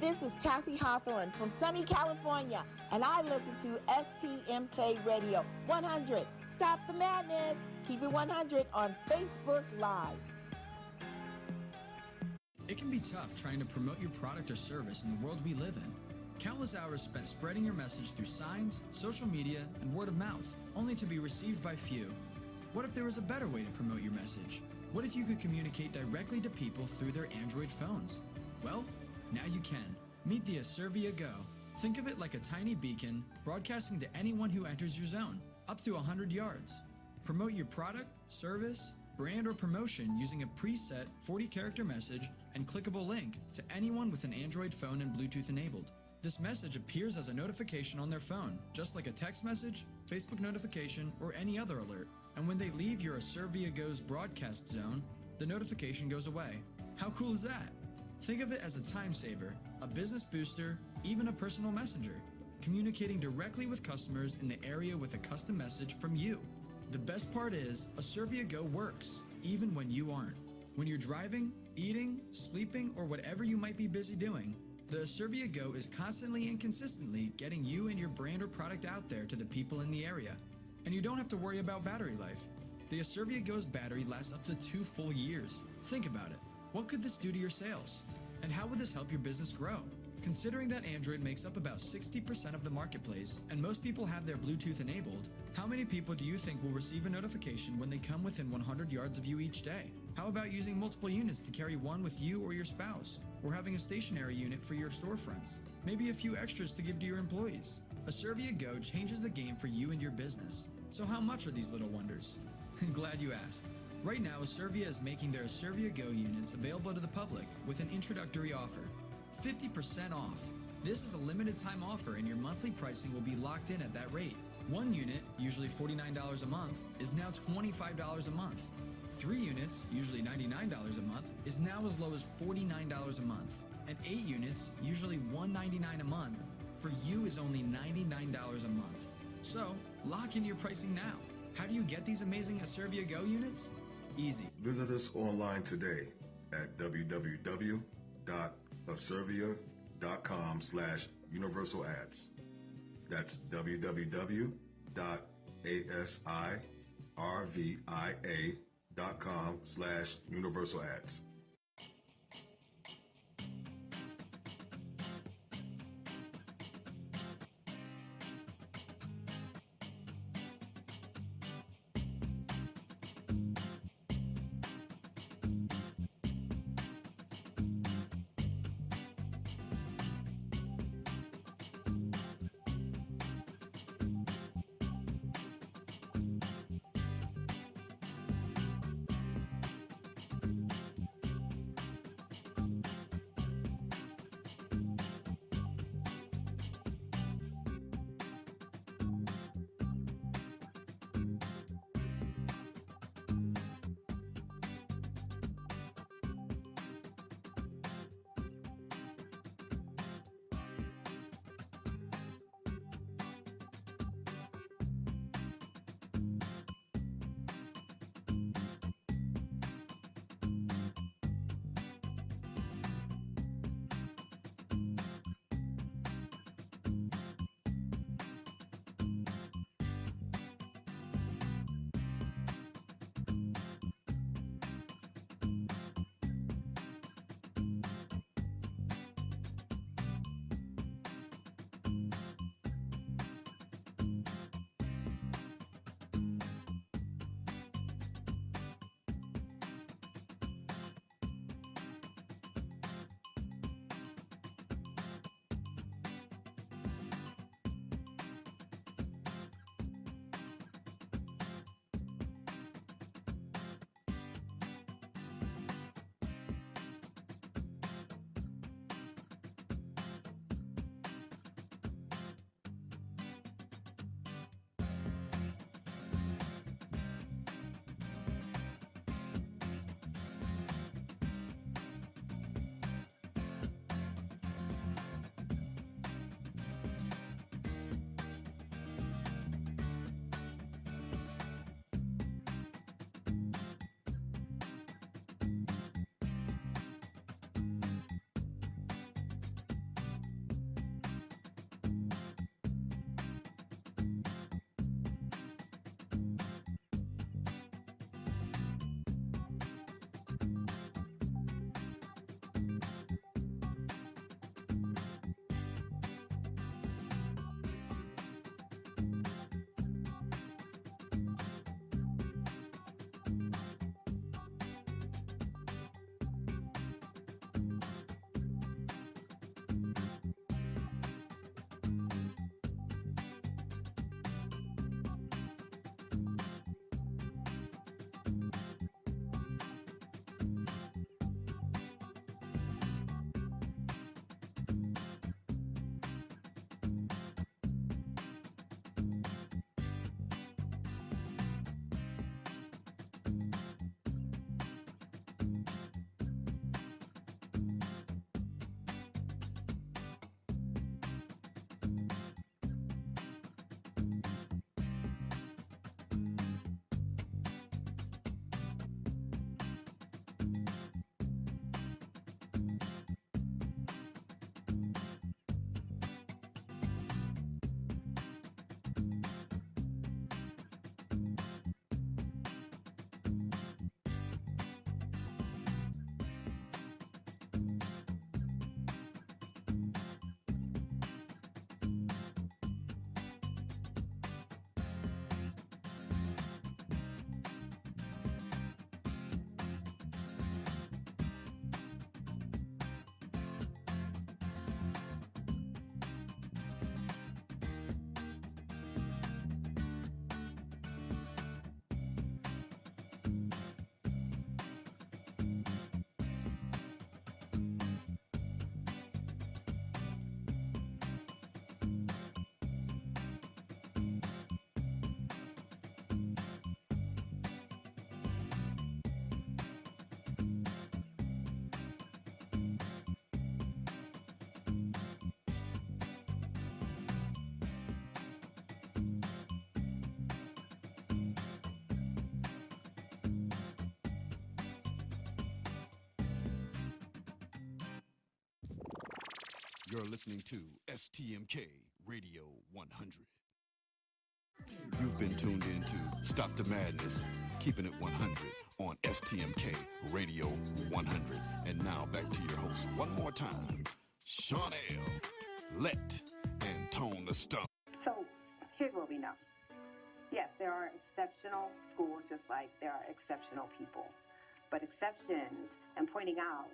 This is Tassie Hawthorne from sunny California, and I listen to STMK Radio 100. Stop the madness. Keep it 100 on Facebook Live. It can be tough trying to promote your product or service in the world we live in. Countless hours spent spreading your message through signs, social media, and word of mouth, only to be received by few. What if there was a better way to promote your message? What if you could communicate directly to people through their Android phones? Well, now you can. Meet the Acervia Go. Think of it like a tiny beacon broadcasting to anyone who enters your zone, up to 100 yards. Promote your product, service, brand, or promotion using a preset 40-character message and clickable link to anyone with an Android phone and Bluetooth enabled. This message appears as a notification on their phone, just like a text message, Facebook notification, or any other alert. And when they leave your Acervia Go's broadcast zone, the notification goes away. How cool is that? Think of it as a time saver, a business booster, even a personal messenger, communicating directly with customers in the area with a custom message from you. The best part is, Acervia Go works, even when you aren't. When you're driving, eating, sleeping, or whatever you might be busy doing, the Acervia Go is constantly and consistently getting you and your brand or product out there to the people in the area. And you don't have to worry about battery life. The Acervia Go's battery lasts up to 2 full years. Think about it. What could this do to your sales? And how would this help your business grow? Considering that Android makes up about 60% of the marketplace, and most people have their Bluetooth enabled, how many people do you think will receive a notification when they come within 100 yards of you each day? How about using multiple units to carry one with you or your spouse? Or having a stationary unit for your storefronts? Maybe a few extras to give to your employees? Acervia Go changes the game for you and your business. So how much are these little wonders? Glad you asked. Right now, Acervia is making their Acervia Go units available to the public with an introductory offer. 50% off. This is a limited time offer and your monthly pricing will be locked in at that rate. One unit, usually $49 a month, is now $25 a month. 3 units, usually $99 a month, is now as low as $49 a month. And 8 units, usually $199 a month, for you is only $99 a month. So, lock in your pricing now. How do you get these amazing Acervia Go units? Easy. Visit us online today at www.acervia.com/universal ads. That's www.asirvia.com/universal ads. You're listening to STMK Radio 100. You've been tuned in to Stop the Madness, keeping it 100 on STMK Radio 100. And now back to your host one more time, Sean L., Let, and Tone the Stump. So here's what we know. Yes, there are exceptional schools just like there are exceptional people. But exceptions and pointing out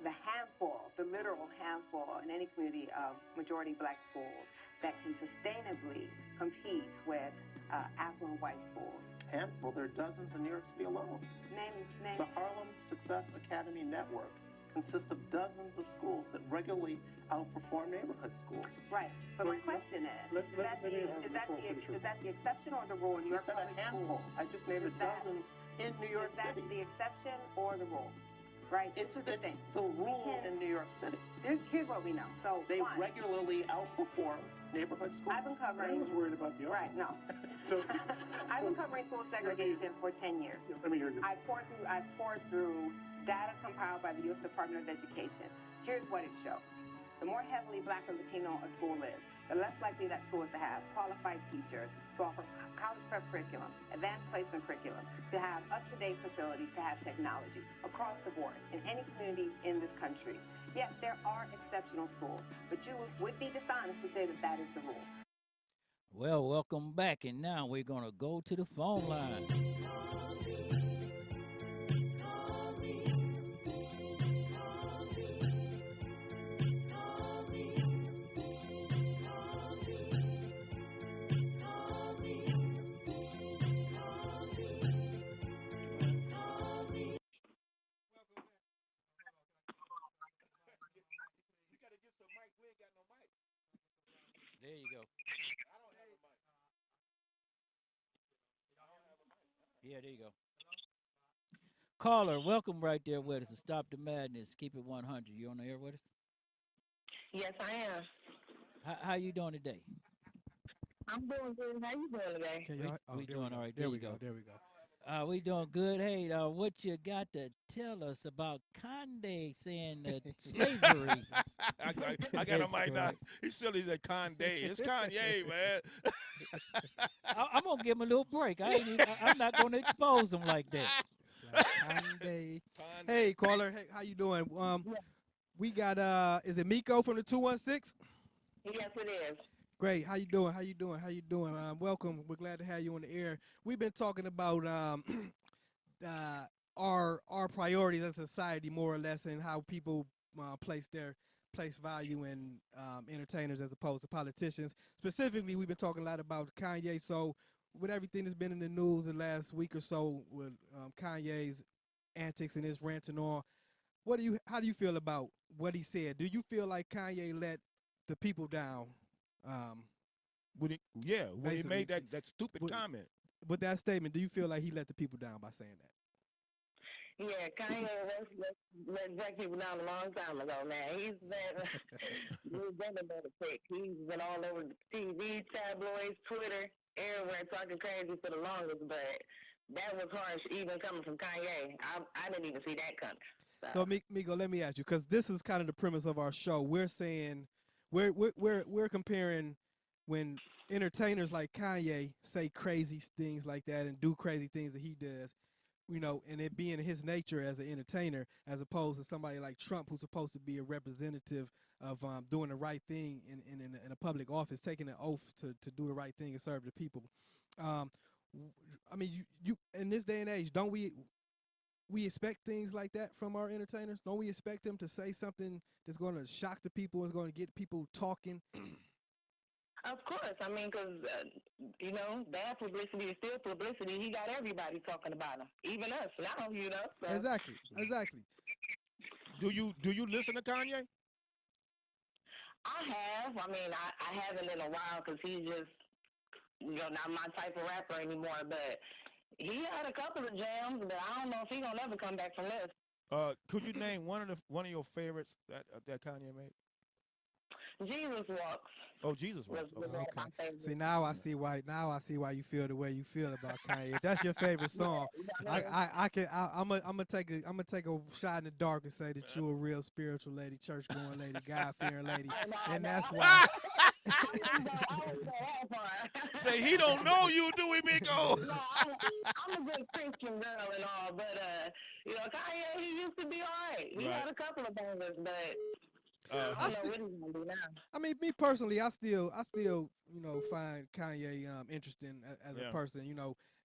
the handful, the literal handful in any community of majority black schools that can sustainably compete with affluent white schools. Handful, there are dozens in New York City alone. Name. The Harlem Success Academy Network consists of dozens of schools that regularly outperform neighborhood schools. Right. But my question is, is that the exception or the rule in New York Public schools? I just named dozens in New York City. Is that the exception or the rule? Right? It's the rule in New York City. Here's what we know. So they regularly outperform neighborhood schools. I've been covering. I was worried about the right. No. I've been covering school segregation for 10 years. Let me hear this. I've poured through data compiled by the U.S. Department of Education. Here's what it shows. The more heavily black or Latino a school is, the less likely that school is to have qualified teachers, to offer college prep curriculum, advanced placement curriculum, to have up-to-date facilities, to have technology across the board in any community in this country. Yes, there are exceptional schools, but you would be dishonest to say that that is the rule. Well, welcome back, and now we're going to go to the phone line. There you go. Yeah, there you go. Caller, welcome right there with us to Stop the Madness. Keep it 100. You on the air with us? Yes, I am. How you doing today? I'm doing good. How you doing today? We doing all right. There we go. There we go. We doing good. Hey, what you got to tell us about Kanye saying that slavery? I got him right now. He's silly that Kanye. It's Kanye, man. I'm gonna give him a little break. I'm not gonna expose him like that. Kanye. Hey, caller. Hey, how you doing? We got is it Miko from the 216? Yes, it is. Great. How you doing? How you doing? How you doing? Welcome. We're glad to have you on the air. We've been talking about our priorities as a society, more or less, and how people place value in entertainers as opposed to politicians. Specifically, we've been talking a lot about Kanye. So, with everything that's been in the news the last week or so with Kanye's antics and his rant and all, how do you feel about what he said? Do you feel like Kanye let the people down? When he made that stupid comment. With that statement, do you feel like he let the people down by saying that? Yeah, Kanye West let black people down a long time ago, man. He's been a prick. He's been all over the TV, tabloids, Twitter, everywhere talking crazy for the longest, but that was harsh even coming from Kanye. I didn't even see that coming. So Migo, let me ask you, because this is kind of the premise of our show. We're saying we're comparing when entertainers like Kanye say crazy things like that and do crazy things that he does, and it being his nature as an entertainer, as opposed to somebody like Trump, who's supposed to be a representative of doing the right thing in a public office, taking an oath to do the right thing and serve the people. I mean, you in this day and age, don't we expect things like that from our entertainers? Don't we expect them to say something that's going to shock the people, is going to get people talking? Of course. I mean, because, bad publicity is still publicity. He got everybody talking about him, even us now, So. Exactly. Do you listen to Kanye? I have. I mean, I haven't in a while because he's just, not my type of rapper anymore, but he had a couple of jams, but I don't know if he's gonna ever come back from this. Could you name one of your favorites that Kanye made? Jesus Walks. Oh, Jesus Walks. Okay. See, now I see why. Now I see why you feel the way you feel about Kanye. If that's your favorite song, I'm gonna take a shot in the dark and say that you're a real spiritual lady, church going lady, God fearing lady, and that's why. Say he don't know you, do we, Miko? No, I'm a good Christian girl and all, but Kanye, he used to be all right. He had a couple of bangers, but I don't know what he's gonna do now. I mean, me personally, I still, find Kanye interesting as a person.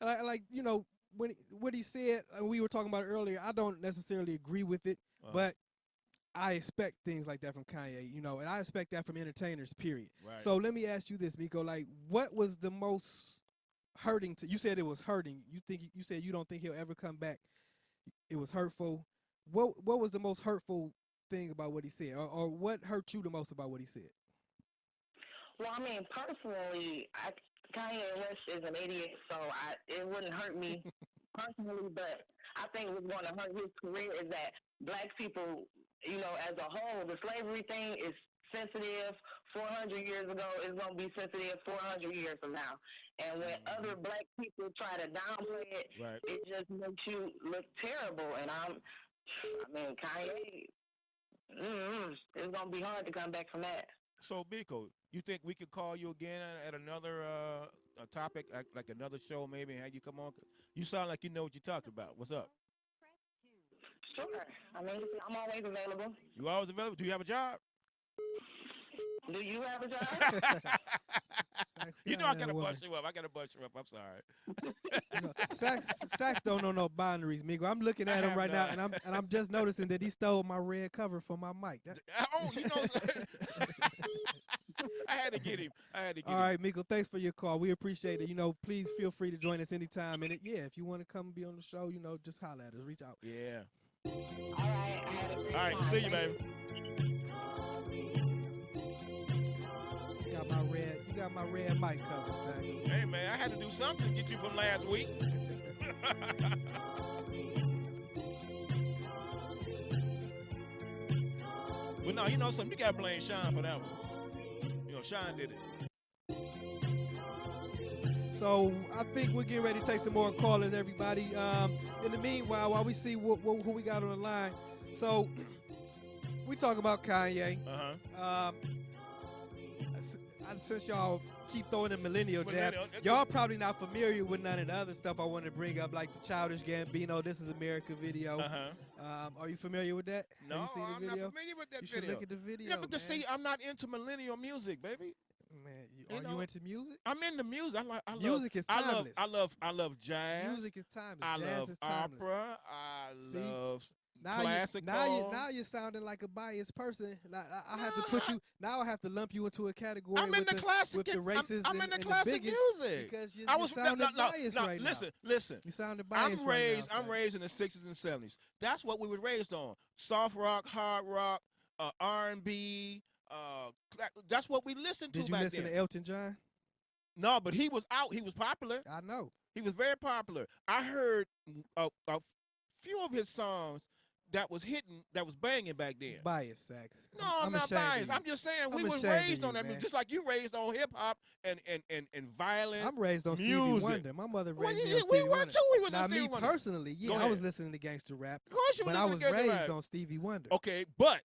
And when what he said, we were talking about it earlier. I don't necessarily agree with it, but I expect things like that from Kanye, and I expect that from entertainers, period. Right. So let me ask you this, Miko, what was the most hurting you said it was hurting. You said you don't think he'll ever come back. It was hurtful. What was the most hurtful thing about what he said? Or what hurt you the most about what he said? Well, I mean, personally, Kanye West is an idiot, so it wouldn't hurt me personally, but I think what's going to hurt his career is that black people, as a whole, the slavery thing is sensitive 400 years ago. It's going to be sensitive 400 years from now. And when other black people try to downplay it, it just makes you look terrible. And Kanye, it's going to be hard to come back from that. So, Miko, you think we could call you again at another topic, like another show maybe, and have you come on? You sound like you know what you're talking about. What's up? Sure. I mean, I'm always available. You always available? Do you have a job? Do you have a job? I gotta bust you up. I'm sorry. Sax don't know no boundaries, Migo. I'm looking at him right now, and I'm just noticing that he stole my red cover from my mic. I had to get him. All right, Miko, thanks for your call. We appreciate it. Please feel free to join us anytime. And if you want to come and be on the show, just holler at us. Reach out. Yeah. All right. See you, baby. You got my red mic cover, Sax. Hey, man, I had to do something to get you from last week. But no, something, you got to blame Sean for that one. Sean did it. So I think we're getting ready to take some more callers, everybody. In the meanwhile, while we see who we got on the line, so we talk about Kanye. Since y'all keep throwing in millennial jab, y'all probably not familiar with none of the other stuff I want to bring up, like the Childish Gambino "This Is America" video. Are you familiar with that? No, Have you seen the video? I'm not familiar with that you video. Should look at the video. Yeah, because see, I'm not into millennial music, baby. Man, are you into music? I'm into music. I love music is timeless. I love jazz. Music is timeless. I jazz love is timeless. opera. I love classical. Now you're sounding like a biased person. I have to put you. Now I have to lump you into a category. I'm in the classic. With the racists I'm in the classic music because you're sounding biased right now. Listen. You sounding biased. I'm raised in the 60s and 70s. That's what we were raised on. Soft rock, hard rock, R&B. That's what we listened to. Did you back listen then. to Elton John? No, but he was out. He was popular. I know. He was very popular. I heard a few of his songs that was hitting, that was banging back then. Biased, Sax. No, I'm not biased. I'm just saying we was raised on that music, just like you raised on hip hop and violin. I'm raised on music. Stevie Wonder. My mother raised me on we Stevie were Wonder. too. We was now on Stevie me Wonder. Personally, yeah, I was listening to gangster rap. Of course you but was I was raised rap. On Stevie Wonder. Okay, but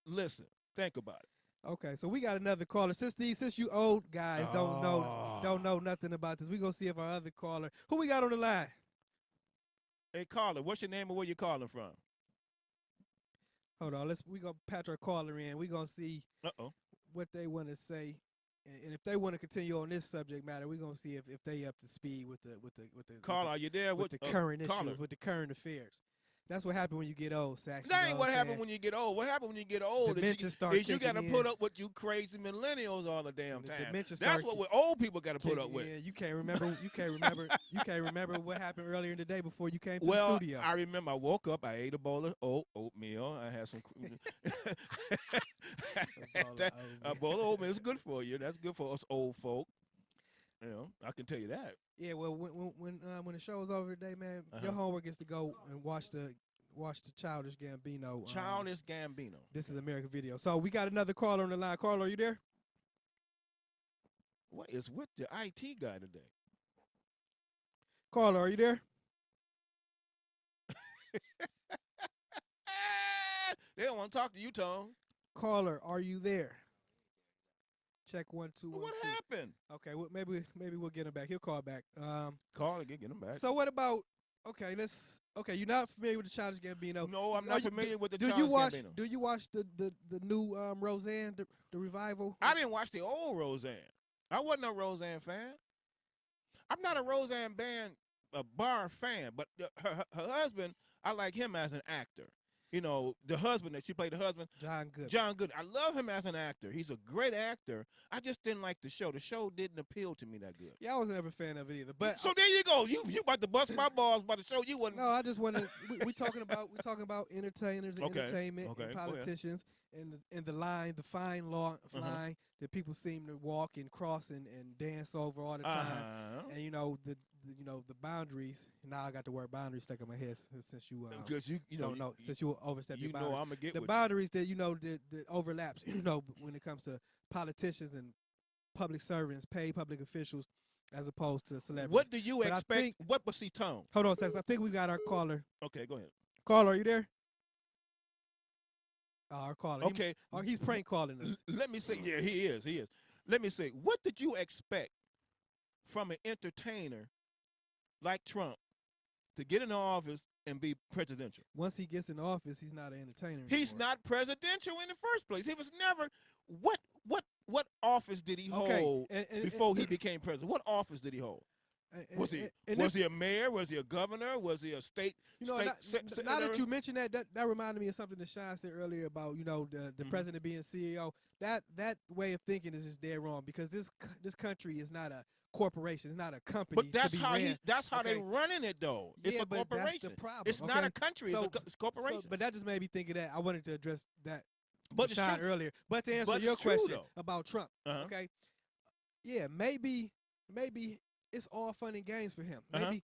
listen, think about it. Okay, so we got another caller. Since you old guys don't know nothing about this, we gonna see if our other caller. Who we got on the line? Hey, caller, what's your name and where you calling from? Hold on, we gonna patch our caller in. We gonna see what they want to say, and if they want to continue on this subject matter, we gonna see if they up to speed with the caller. Are you there? With the current issues, with the current affairs. That's what happened when you get old, Sax. That ain't what happened when you get old. What happened when you get old is you got to put up with you crazy millennials all the damn time. That's what old people got to put up with. Yeah, you can't remember. You can't remember what happened earlier in the day before you came to the studio. I remember I woke up. I ate a bowl of oatmeal. I had some. A bowl of oatmeal is good for you. That's good for us old folk. I can tell you that. Yeah, well, when the show's over today, man, your homework is to go and watch the watch the Childish Gambino. Childish Gambino. This is American video. So we got another caller on the line. Caller, are you there? What is with the IT guy today? Caller, are you there? They don't want to talk to you, Tom. Caller, are you there? Check 1 2 1 What 2. happened? Okay, well, maybe we'll get him back. He'll call back. Call and get him back. So what about? Okay, you're not familiar with the Childish Gambino? No, I'm not familiar with the do Childish you watch? Gambino. Do you watch the new Roseanne, the revival? I didn't watch the old Roseanne. I wasn't a Roseanne fan. I'm not a Roseanne Barr fan, but her husband, I like him as an actor. You know, the husband that she played, the husband. John Good. John Good. I love him as an actor. He's a great actor. I just didn't like the show. The show didn't appeal to me that good. Yeah, I was never a fan of it either. But so there you go. You about to bust my balls by the show. You wasn't. No, I just want to. we talking about entertainers and entertainment Okay. and politicians and the fine line that people seem to walk and cross and dance over all the time. And the boundaries. Now I got the word boundaries stuck in my head since you since you overstepped your boundaries. I'm gonna get the with boundaries that that overlaps. When it comes to politicians and public servants, paid public officials, as opposed to celebrities. What do you expect? What was he tone? Hold on a second. I think we got our caller. Okay, go ahead. Caller, are you there? Our caller. Okay. He's prank calling us. Let me say, yeah, he is. Let me say, what did you expect from an entertainer like Trump to get in office and be presidential? Once he gets in office, he's not an entertainer He's anymore. not presidential in the first place. He was never. What office did he hold before he became president? What office did he hold? Was he a mayor? Was he a governor? Was he a state? Now that you mentioned that reminded me of something that Sean said earlier about the president being CEO. That way of thinking is just dead wrong, because this country is not a corporation. It's not a company. But that's how they running it though. It's a corporation. But that's the problem. It's not a country. It's a corporation. But that just made me think of that. I wanted to address that. But Sean earlier. But to answer your question about Trump, okay? Yeah, maybe it's all fun and games for him. Maybe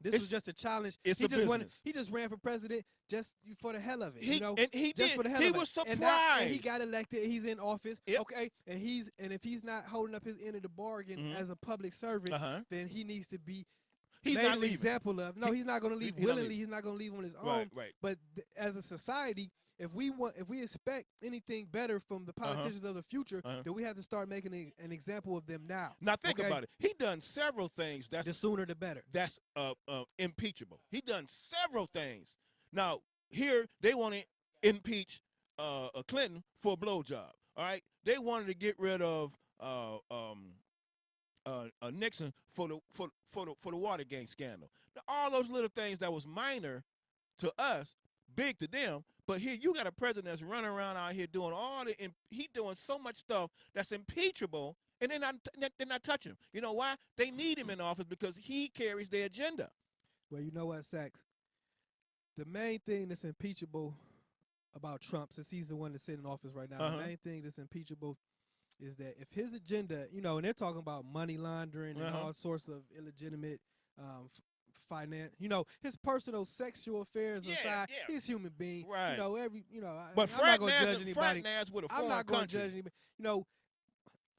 this was just a challenge. It's he just ran for president just for the hell of it. And he just did. For the hell he of was it. surprised. And he got elected. He's in office. Yep. Okay. And if he's not holding up his end of the bargain as a public servant, then he needs to be made an example of. No, he's not going to leave willingly. He's not going to leave on his own. Right. But as a society, if we expect anything better from the politicians of the future, then we have to start making an example of them now. Now think about it. He done several things. The sooner the better. That's impeachable. He done several things. Now here they want to impeach Clinton for a blowjob. All right. They wanted to get rid of Nixon for the Watergate scandal. Now, all those little things that was minor to us, big to them. But here you got a president that's running around out here doing he doing so much stuff that's impeachable, and they're not touching him. You know why? They need him in office because he carries their agenda. Well, you know what, Sachs? The main thing that's impeachable about Trump, since he's the one that's sitting in office right now, the main thing that's impeachable is that if his agenda, and they're talking about money laundering and all sorts of illegitimate finance, his personal sexual affairs aside, he's a human being. Right. But I'm not gonna judge anybody. I'm not gonna judge anybody.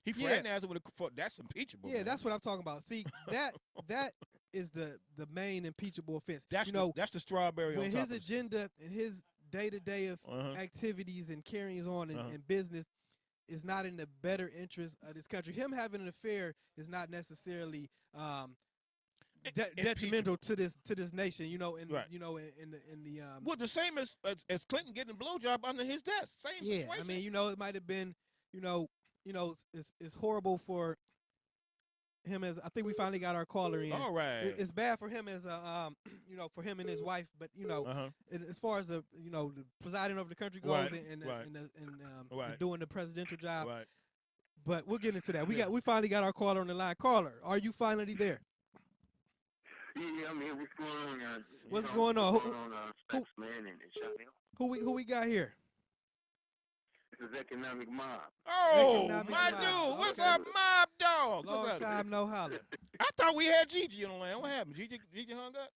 He fraternized with that's impeachable. Yeah, man. that's what I'm talking about. See, that is the main impeachable offense. That's the strawberry when on top his agenda and his day-to-day of activities and carrying on in business is not in the better interest of this country. Him having an affair is not necessarily detrimental to this nation, in the well, the same as Clinton getting a blowjob under his desk. Same situation. I mean, it might have been, it's horrible for him as I think we finally got our caller in. All right. It's bad for him as a for him and his wife, but and as far as the presiding over the country goes and doing the presidential job. Right. But we'll get into that. We finally got our caller on the line. Caller, are you finally there? Yeah, I'm here. What's going on, guys? What's going on? Who we got here? This is Economic Mob. Oh, my dude. What's up, Mob Dog? Long time no holler. I thought we had Gigi on the line. What happened? Gigi hung up?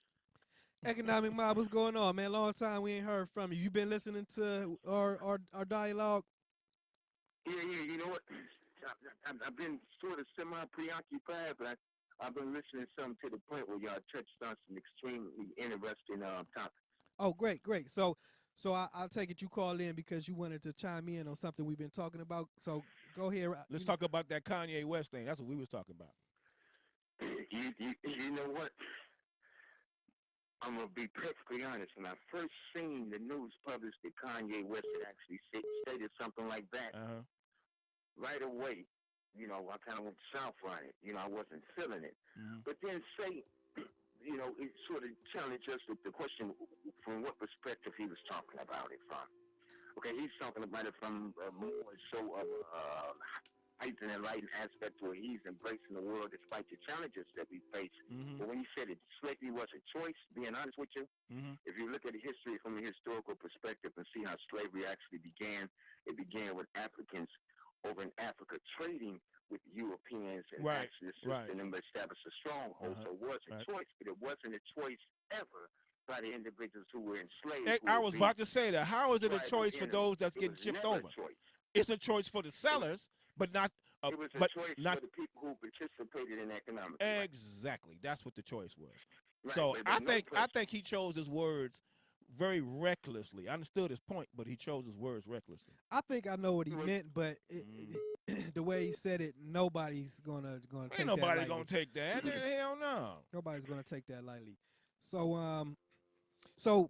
Economic Mob, what's going on, man? Long time we ain't heard from you. You been listening to our dialogue? Yeah, you know what? I've been sort of semi-preoccupied, but I've been listening some to the point where y'all touched on some extremely interesting topics. Oh, great. So I'll take it you called in because you wanted to chime in on something we've been talking about. So go ahead. Let's talk about that Kanye West thing. That's what we was talking about. You know what? I'm going to be perfectly honest. When I first seen the news published that Kanye West had actually stated something like that, right away, you know, I kind of went south on it. You know, I wasn't feeling it. But then you know, it sort of challenged us with the question from what perspective he was talking about it from. Okay, he's talking about it from more so of heightened and enlightened aspect where he's embracing the world despite the challenges that we face. But when you said it, slavery was a choice, being honest with you, if you look at the history from a historical perspective and see how slavery actually began, it began with Africans over in Africa trading with Europeans and actually assisting them to establish a stronghold. So it was a choice, but it wasn't a choice ever by the individuals who were enslaved. I was about to say that. How is it a choice for those that's getting shipped over? It's a choice for the sellers, but not. It was a choice for the people who participated in economic life. Exactly. That's what the choice was. Right, So but I think he chose his words very recklessly. I understood his point, but he chose his words recklessly. I think I know what he meant, but the way he said it, nobody's gonna take that. Ain't nobody gonna take that. Hell no. Nobody's gonna take that lightly. So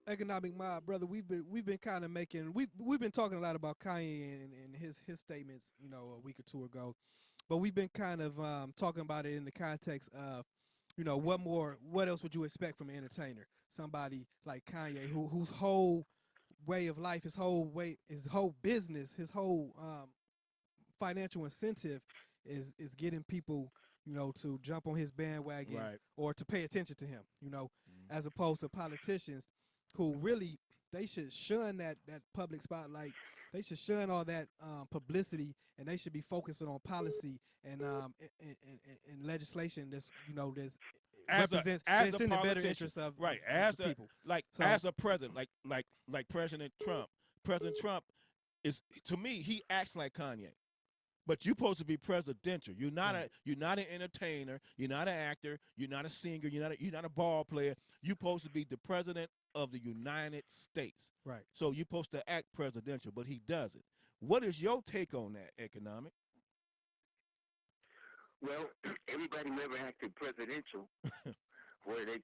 Economic Mob, brother, we've been kind of making we've been talking a lot about Kanye and his statements, you know, a week or two ago, but we've been kind of talking about it in the context of, you know, what else would you expect from an entertainer? Somebody like Kanye, whose whole way of life, his whole business, his whole financial incentive is getting people, you know, to jump on his bandwagon or to pay attention to him, you know, as opposed to politicians who really, they should shun that public spotlight. They should shun all that publicity, and they should be focusing on policy and legislation that's, you know, that's represents that's in the better interest of the people. As a president, like President Trump. President Trump is, to me, he acts like Kanye. But you're supposed to be presidential. You're not an entertainer. You're not an actor. You're not a singer. You're not a ball player. You're supposed to be the president of the United States. Right. So you're supposed to act presidential, but he doesn't. What is your take on that, Economic? Well, everybody never acted presidential where they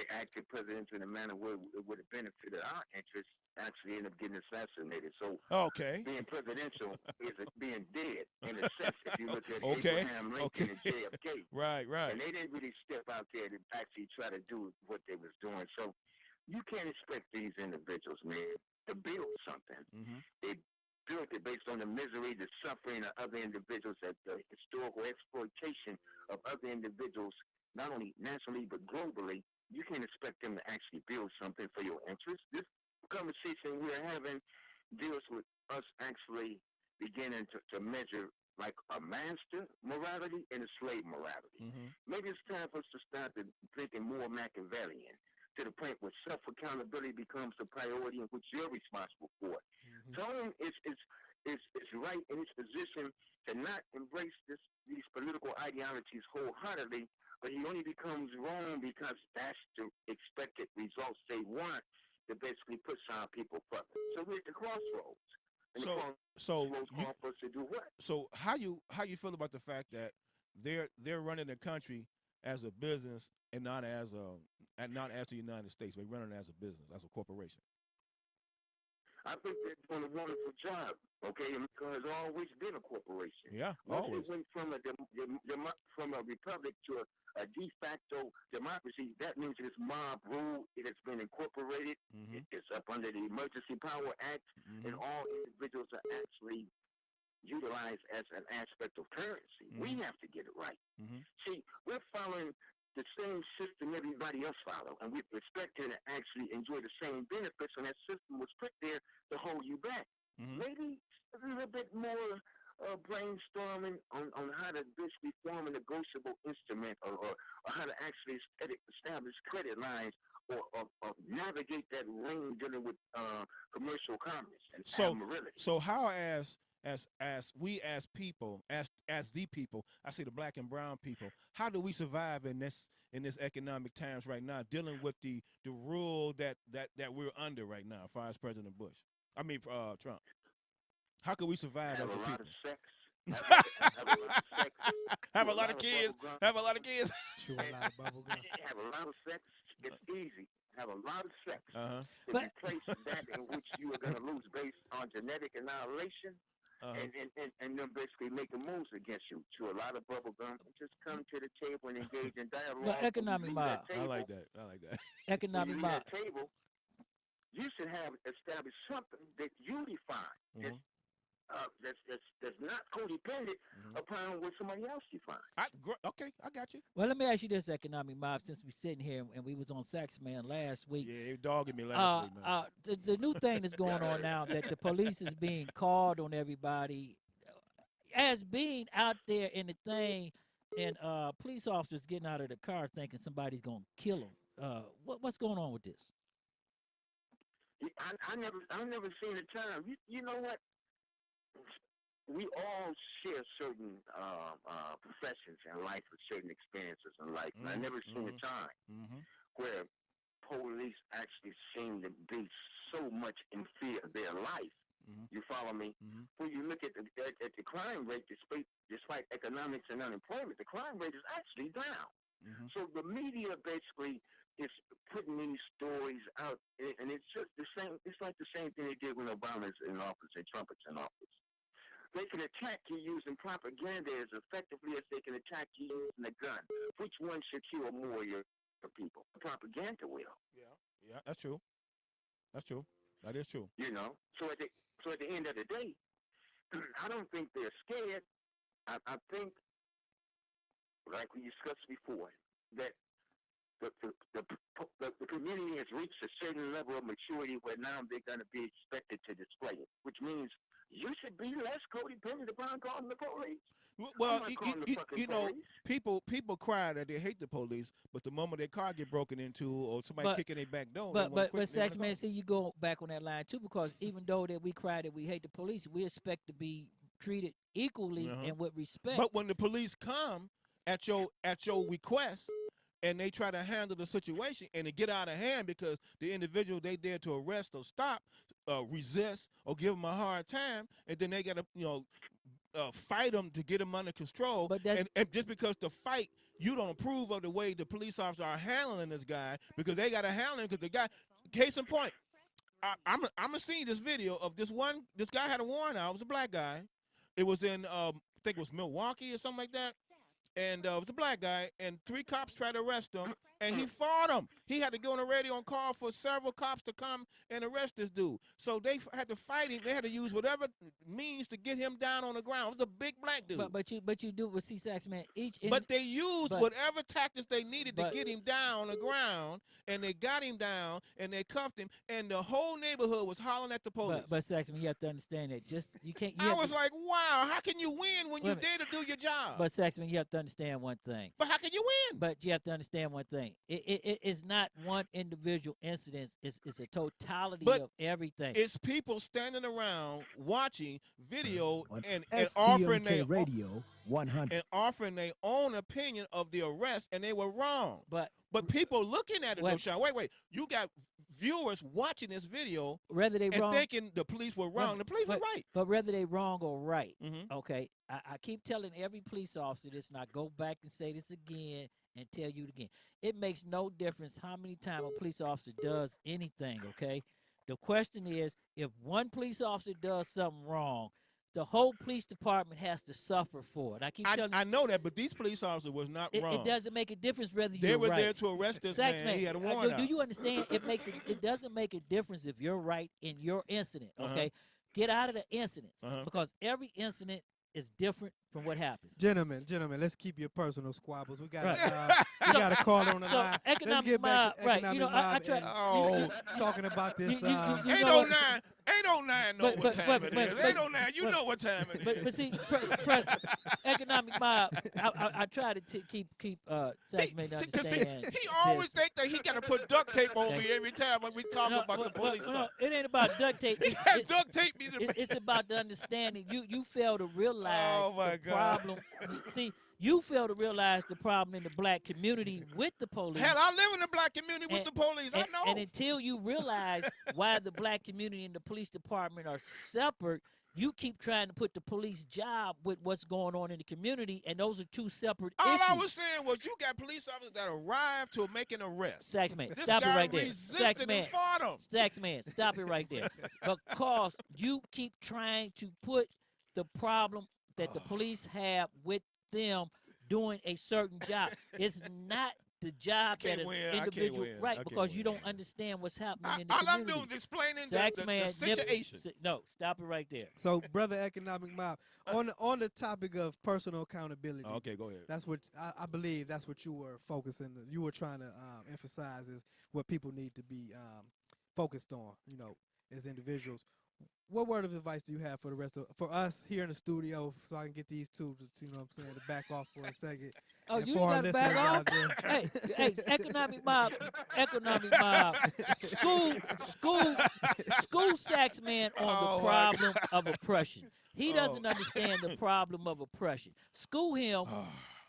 acted presidential in a manner where it would have benefited our interests, actually end up getting assassinated. So being presidential is being dead in a sense if you look at Abraham Lincoln and JFK. Right. And they didn't really step out there to actually try to do what they was doing. So you can't expect these individuals, man, to build something. They built it based on the misery, the suffering of other individuals, the historical exploitation of other individuals, not only nationally but globally. You can't expect them to actually build something for your interest. This conversation we're having deals with us actually beginning to measure like a master morality and a slave morality. Maybe it's time for us to start thinking more Machiavellian, to the point where self-accountability becomes the priority in which you're responsible for. Tone is right in his position to not embrace these political ideologies wholeheartedly, but he only becomes wrong because that's the expected results they want to basically push our people further. So we're at the crossroads. And the crossroads call for us to do what? So how you feel about the fact that they're running the country as a business and not as the United States? They're running it as a business, as a corporation. I think they're doing a wonderful job, okay? Because it's always been a corporation. Yeah, always. It went from a republic to a de facto democracy. That means it's mob rule. It has been incorporated. It's up under the Emergency Power Act, and all individuals are actually utilized as an aspect of currency. We have to get it right. See, we're following the same system everybody else follow, and we're expected to actually enjoy the same benefits, and that system was put there to hold you back. Maybe a little bit more brainstorming on how to basically form a negotiable instrument or how to actually establish credit lines or navigate that ring dealing with commercial commerce and admiralty. So how as we as people, as the people, I say the black and brown people, how do we survive in this economic times right now, dealing with the rule that we're under right now, as far as President Bush? I mean Trump. How can we survive as a people? Have a lot of sex. Have a lot of sex. Have a lot of kids. Have a lot of kids. Chew a lot of bubble gum. Have a lot of sex. It's easy. Have a lot of sex. To But- replace that in which you are going to lose based on genetic annihilation. And then basically make moves against you. Chew a lot of bubble gum and just come to the table and engage in dialogue. But economic mob. I like that. Economic When you leave mob. that table, you should have established something that you define. That's not codependent upon what somebody else defines. Okay, I got you. Well, let me ask you this, economic mob, since we're sitting here and we was on Sax Man last week. Yeah, they were dogging me last week, man. The new thing that's going on now, that the police is being called on everybody as being out there in the thing, and police officers getting out of the car thinking somebody's going to kill them. What's going on with this? I never seen a term. You know what? We all share certain professions in life with certain experiences in life. And I never seen a time where police actually seem to be so much in fear of their life. You follow me? When you look at the crime rate, despite economics and unemployment, the crime rate is actually down. So the media basically is putting these stories out, and it's just the same. It's like the same thing they did when Obama's in office and Trump is in office. They can attack you using propaganda as effectively as they can attack you using a gun. Which one should kill more of your people? Propaganda will. Yeah, that's true. That is true. You know, so at the end of the day, I don't think they're scared. I think, like we discussed before, that the community has reached a certain level of maturity where now they're going to be expected to display it, which means you should be less codependent upon calling the police. Well, you know, people cry that they hate the police, but the moment their car get broken into or somebody kicking their back door, but Sax Man, see, you go back on that line too, because even though that we cry that we hate the police, we expect to be treated equally and with respect. But when the police come at your request, and they try to handle the situation and it get out of hand because the individual they dare to arrest or stop, resist or give them a hard time, and then they got to fight them to get them under control. But and just because the fight, you don't approve of the way the police officers are handling this guy, because they got to handle him because the guy. Case in point, I'm gonna see this video of this guy had a warrant out. It was a black guy. It was in I think it was Milwaukee or something like that. And it was a black guy, and 3 cops tried to arrest him, and he fought him. He had to go on the radio and call for several cops to come and arrest this dude. So they had to fight him. They had to use whatever means to get him down on the ground. It was a big black dude. But you do with C-Sax, man. But they used whatever tactics they needed to get him down on the ground, and they got him down, and they cuffed him, and the whole neighborhood was hollering at the police. But Saxman, you have to understand that. You can't. I was like, wow, how can you win when you dare to do your job? But Saxman, you have to understand one thing. But how can you win? But you have to understand one thing. It is not one individual incident. It's a totality of everything. It's people standing around watching video and STMK offering their Radio 100 and offering their own opinion of the arrest, and they were wrong. But people looking at it, though, Sean, wait, you got viewers watching this video, whether they and wrong, thinking the police were wrong. The police were right. But whether they wrong or right, okay. I keep telling every police officer this, and I go back and say this again and tell you it again. It makes no difference how many times a police officer does anything, okay? The question is, if one police officer does something wrong, the whole police department has to suffer for it. I know that, but these police officers was not wrong. It doesn't make a difference whether you're They were right. there to arrest this man. He had a warrant Do out. you understand? It doesn't make a difference if you're right in your incident, okay? Get out of the incidents because every incident is different from what happens. Gentlemen, let's keep your personal squabbles. We got Right. we got a caller on the So line. Let's economic get back mob, to right? economic You know, mob I try. and talking about this. You know what? 809 know what time it is. 809, you know what time it is. But see, press economic mob. I try to keep Saxman to understand. He always think that he got to put duct tape on me every time when we talk about the police. No, it ain't about duct tape. He has duct tape me. It's about the understanding. You fail to realize the God. problem. See, you fail to realize the problem in the black community with the police. Hell, I live in the black community with the police. I know. And until you realize why the black community and the police department are separate, you keep trying to put the police job with what's going on in the community, and those are two separate issues. All I was saying was you got police officers that arrived to make an arrest. Saxman, This stop it guy right there. resisted and fought him. Saxman, stop it right there. Because you keep trying to put the problem that the police have with them doing a certain job. It's not the job that an individual, right? Because you don't understand what's happening in the community. All I'm doing is explaining the situation. No, stop it right there. So, brother, economic mob, on the topic of personal accountability. Okay, go ahead. That's what I believe. That's what you were focusing. You were trying to emphasize is what people need to be focused on. You know, as individuals. What word of advice do you have for the rest of for us here in the studio, so I can get these two, you know what I'm saying, to back off for a second? Oh, and you for our got to back off? listeners out Hey, economic mob, school Saxman on the problem of oppression. He doesn't understand the problem of oppression. School him.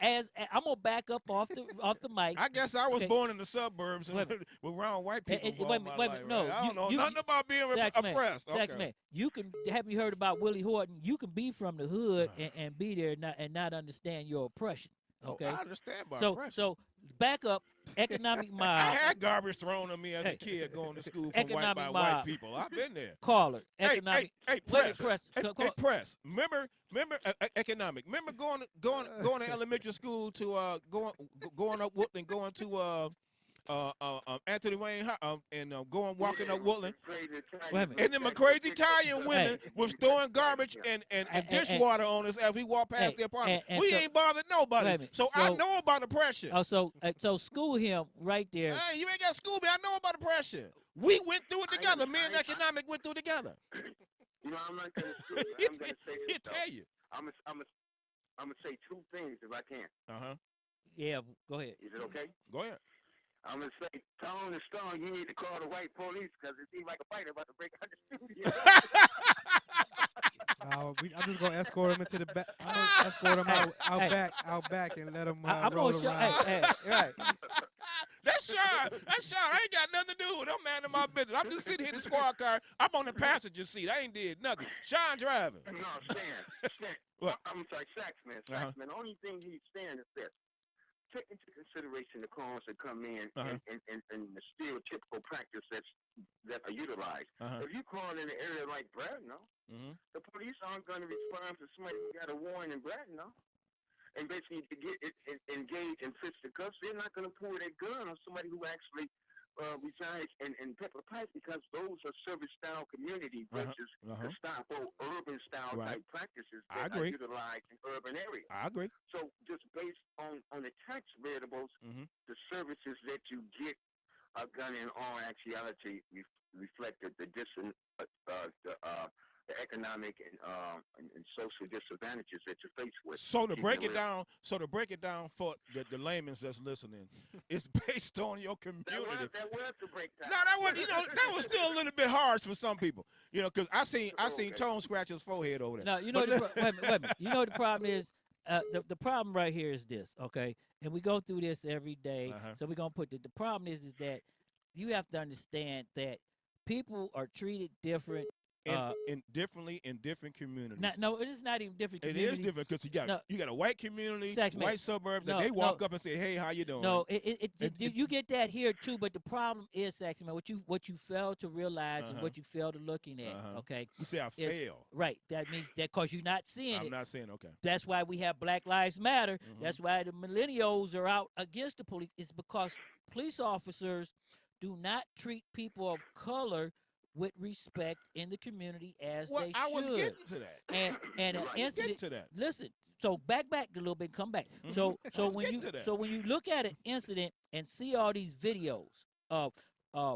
As I'm gonna back up off the mic. I guess I was born in the suburbs and with around white people for all my life. No, right? I don't know nothing about being oppressed. Saxman, you can have you heard about Willie Horton? You can be from the hood and be there and not understand your oppression. Okay, I understand about oppression. So back up, economic mob. I had garbage thrown on me as a kid going to school from white people. I've been there. Caller, economic. Hey, press. Remember, economic. Remember going to elementary school to going up Woodland, going to Anthony Wayne and going walking up Woodland, and then my crazy Italian women was throwing garbage and dishwater on us as we walked past their apartment. We ain't bothered nobody. So I know about oppression. Oh, so school him right there. Hey, you ain't got to school me. I know about oppression. We went through it together. Me and economic went through it together. You know, I'm not going to school. I'm going to say this. He'll tell you. I'm gonna say two things if I can. Yeah, go ahead. Is it okay? Go ahead. I'm going to say, Tone and Stone, you need to call the white police because it seems like a fight about to break out the studio. I'm just going to escort him into the back. I'm going to escort him out back and let him roll around. Right. That's Sean. I ain't got nothing to do with it. I'm man in my business. I'm just sitting here in the squad car. I'm on the passenger seat. I ain't did nothing. Sean driving. No, Stan. What? I'm sorry, Saxman. The only thing he's saying is this. Take into consideration the calls that come in and the stereotypical practice that are utilized. If you call in an area like Bradenton, the police aren't going to respond to somebody who got a warrant in Bradenton and basically to get engaged in fisticuffs. They're not going to pull their gun on somebody who actually resides in Pepper Pike because those are service-style community versus the urban-style type practices that are utilized in urban areas. I agree. So just based on the tax variables, the services that you get are going to in all actuality reflect the economic and social disadvantages that you're faced with. So to break it down for the laymen that's listening, it's based on your community. That was the breakdown. No, that was still a little bit harsh for some people. You know, because I seen Tone scratch his forehead over there. No, you know wait a minute. You know the problem is the problem right here is this, okay? And we go through this every day. So we're gonna put the problem is that you have to understand that people are treated different. Differently in different communities. No, it is not even different. It is different because you got a white community, white suburbs that they walk up and say, "Hey, how you doing?" No, you get that here too. But the problem is, Saxman, what you fail to realize and what you fail to looking at. Okay, you say I fail. Right. That means that because you're not seeing it. I'm not saying okay. That's why we have Black Lives Matter. That's why the millennials are out against the police. It's because police officers do not treat people of color with respect in the community as they should. I was getting to that. And an incident. To that. Listen, back a little bit, come back. When you look at an incident and see all these videos of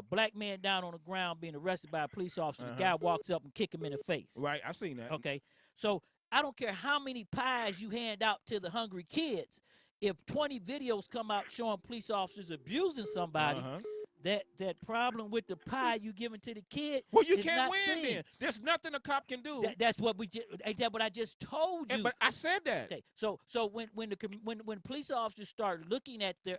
black man down on the ground being arrested by a police officer, the guy walks up and kick him in the face. Right, I seen that. Okay, so I don't care how many pies you hand out to the hungry kids. If 20 videos come out showing police officers abusing somebody, that problem with the pie you giving to the kid, well, you is can't not win seen. then. There's nothing a cop can do. That's what ain't that what I just told you? But I said that. Okay, so when police officers start looking at the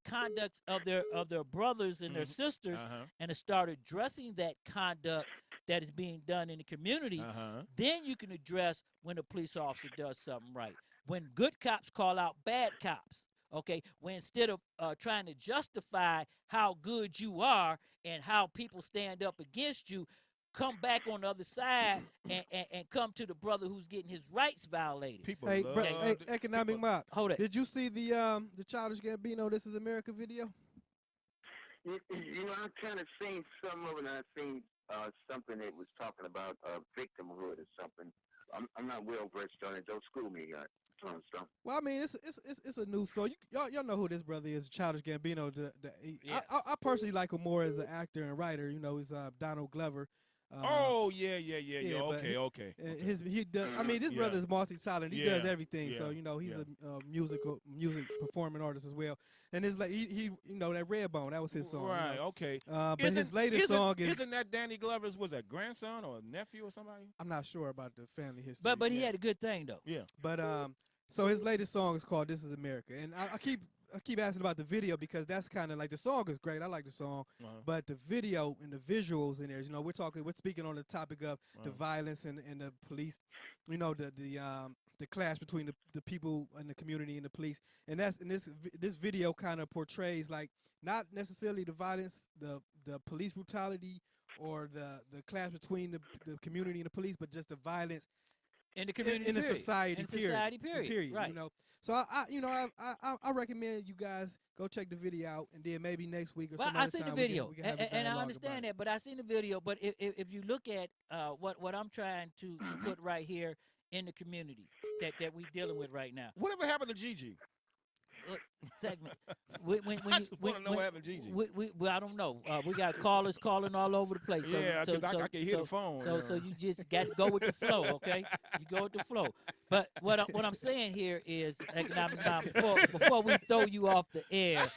conducts of their brothers and their sisters, and start addressing that conduct that is being done in the community, then you can address when a police officer does something right. When good cops call out bad cops, okay, when instead of trying to justify how good you are and how people stand up against you, come back on the other side and come to the brother who's getting his rights violated. People Hey, love Economic Mob. Hold it. Did you see the Childish Gambino "This Is America" video? You know, I kind of seen some of it. I seen something that was talking about victimhood or something. I'm not well versed on it. Don't school me on stuff. Well, I mean, it's a new song. Y'all know who this brother is, Childish Gambino. I personally like him more as an actor and writer. You know, he's Donald Glover. Yeah. Okay. I mean, this brother is multi-talented. He does everything. Yeah. So you know, he's a music performing artist as well. And it's like he you know, that Redbone, that was his song. Right. You know? Okay. But his latest song isn't that Danny Glover's, was that grandson or nephew or somebody? I'm not sure about the family history. But he had a good thing though. Yeah. But so his latest song is called "This Is America," and I keep asking about the video because that's kind of like, the song is great. I like the song, but the video and the visuals in there, you know, we're speaking on the topic of the violence and the police, you know, the clash between the people in the community and the police, and this video kind of portrays, like, not necessarily the violence, the police brutality or the clash between the community and the police, but just the violence in the community, in the society, period. Right. You know, so I recommend you guys go check the video out, and then maybe next week or some other I seen time the video, we can have a and I dialogue understand about that. But I seen the video. But if you look at what I'm trying to put right here in the community that we dealing with right now. Whatever happened to Gigi? Segment. I just want to know what happened to Gigi. I don't know. We got callers calling all over the place. Yeah, I can hear the phone. So you just got to go with the flow, okay? You go with the flow. But what I'm saying here is, Economic Time, before we throw you off the air,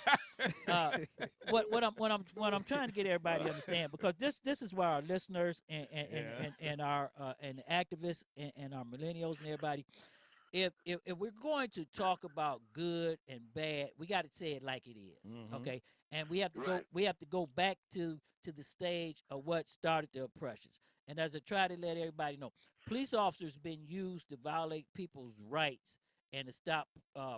what I'm trying to get everybody to understand, because this is why our listeners and our and activists and our millennials and everybody. If we're going to talk about good and bad, we got to say it like it is, okay? And we have to go back to the stage of what started the oppressions. And as I try to let everybody know, police officers been used to violate people's rights and to stop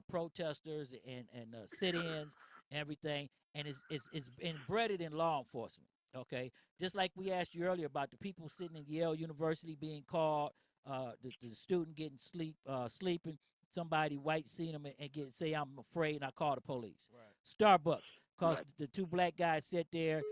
protesters and sit-ins and everything. And it's embedded in law enforcement, okay? Just like we asked you earlier about the people sitting in Yale University being called. The student getting sleeping, somebody white seen him and say, "I'm afraid," and I call the police. Right. Starbucks, cause the two black guys sit there,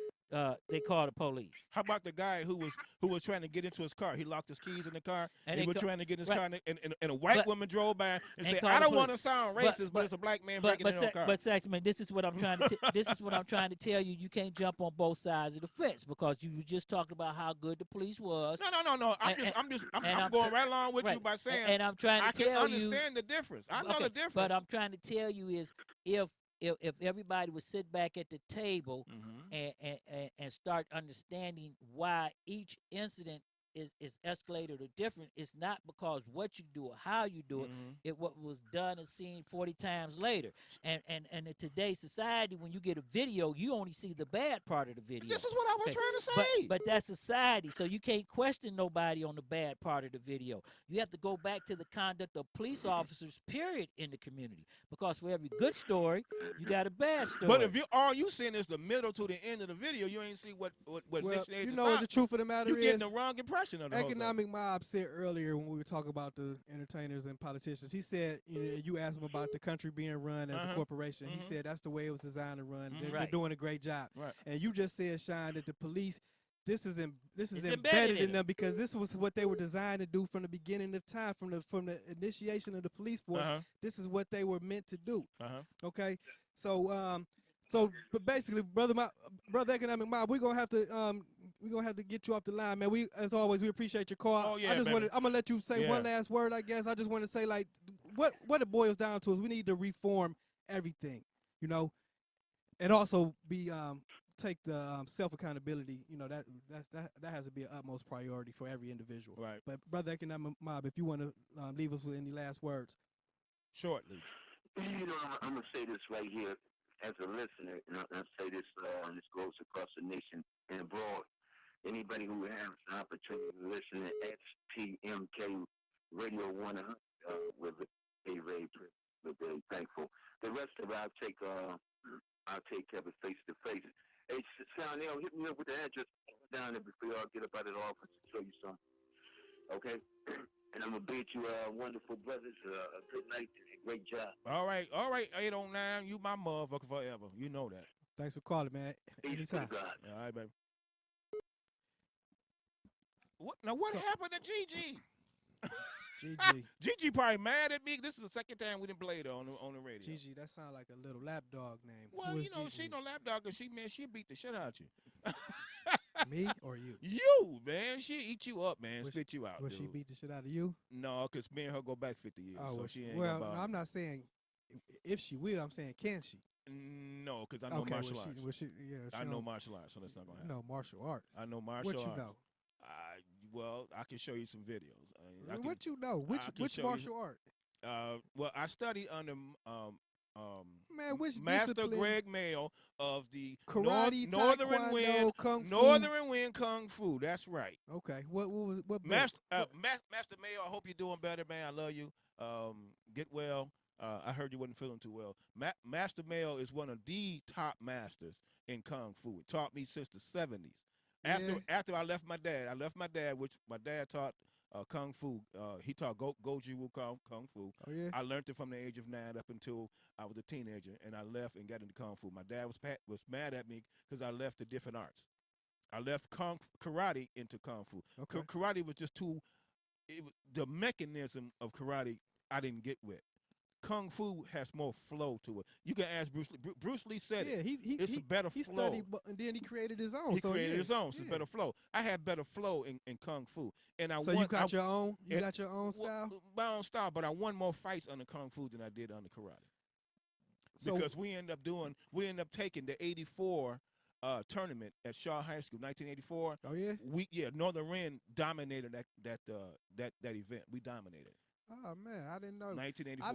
they call the police. How about the guy who was trying to get into his car? He locked his keys in the car, and he was trying to get in his car, and a white woman drove by and said, "I don't want to sound racist, but it's a black man breaking into a car." But Saxman, this is what I'm trying to this is what I'm trying to tell you. You can't jump on both sides of the fence, because you were just talking about how good the police was. No. I'm going right along with you by saying, and I'm trying to I tell can understand the difference. I know the difference. But I'm trying to tell you is, if everybody would sit back at the table and start understanding why each incident is escalated or different, it's not because what you do or how you do it, what was done and seen 40 times later. And in today's society, when you get a video, you only see the bad part of the video. This is what I was trying to say. But that's society, so you can't question nobody on the bad part of the video. You have to go back to the conduct of police officers, period, in the community. Because for every good story, you got a bad story. But if all you seeing is the middle to the end of the video, you ain't see what you know what the truth of the matter is? You're getting the wrong impression. Economic Mob said earlier when we were talking about the entertainers and politicians, he said, you asked him about the country being run as a corporation. He said that's the way it was designed to run. They're doing a great job. Right. And you just said, Shine, that the police this is It's embedded in them because this was what they were designed to do from the beginning of time, from the initiation of the police force. This is what they were meant to do. Okay, so but basically, brother Economic Mob, we're gonna have to get you off the line, man. We, as always, we appreciate your call. Oh, yeah, I'm gonna let you say one last word, I guess. I just want to say, like, what it boils down to is we need to reform everything, you know, and also be take the self accountability. You know, that has to be an utmost priority for every individual. Right. But brother Economic Mob, if you want to leave us with any last words, shortly. You know, I'm gonna say this right here as a listener, and I'll say this, and this goes across the nation and abroad. Anybody who has an opportunity to listen to STMK Radio 100, we're very thankful. The rest of it, I'll take care of it face to face. Hey, Chanel, hit me up with the address down there before y'all get up out of the office and show you something. Okay? And I'm going to bid you wonderful brothers a good night and a great job. All right, 809, you my motherfucker forever. You know that. thanks for calling, man. Anytime. All right, baby. What happened to Gigi? Gigi probably mad at me. This is the second time we didn't play it on the radio. Gigi, that sounds like a little lapdog name. Well, you know, she no lapdog, because she beat the shit out you. Me or you? You, man. She eat you up, man. Spit you out. Will she beat the shit out of you? No, because me and her go back 50 years. Oh, so she ain't well, gonna no, I'm not saying if she will. I'm saying can she? No, because I know martial arts. I know martial arts, so that's not going to happen. No, martial arts. I know martial arts. What you know? Well, I can show you some videos. What you know? Which martial art? Well, I studied under man, which Master discipline? Greg Mayo of the Karate, Northern Wind Kung Fu. Northern Wind Kung Fu. That's right. Okay. What Master Mayo? I hope you're doing better, man. I love you. Get well. I heard you wasn't feeling too well. Master Mayo is one of the top masters in Kung Fu. It taught me since the 70s. After I left my dad, which my dad taught Kung Fu. He taught Goju Wu Kung Fu. Oh, yeah? I learned it from the age of 9 up until I was a teenager, and I left and got into Kung Fu. My dad was mad at me because I left the different arts. I left karate into Kung Fu. Okay. Karate was just the mechanism of karate I didn't get with. Kung Fu has more flow to it. You can ask Bruce Lee. Bruce Lee said it. It's a better flow. He studied, and then he created his own. He created his own. So it's better flow. I had better flow in Kung Fu, and you got your own. You got your own style. My own style, but I won more fights under Kung Fu than I did under karate. So, because we end up taking the '84 tournament at Shaw High School, 1984. Oh yeah. Northern Wind dominated that event. We dominated. Oh man, I didn't know. 1984. I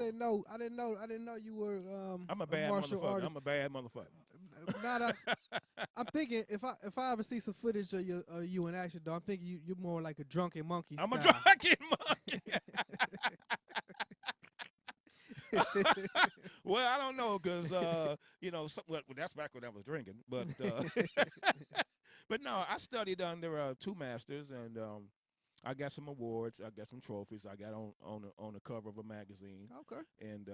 didn't know you were. I'm a bad martial motherfucker. artist. I'm a bad motherfucker. I'm thinking if I ever see some footage of you in action, though, I'm thinking you're more like a drunken monkey. I'm style. a drunken monkey. Well, I don't know, because that's back when I was drinking, but but no, I studied under 2 masters, and I got some awards. I got some trophies. I got on the cover of a magazine. Okay. And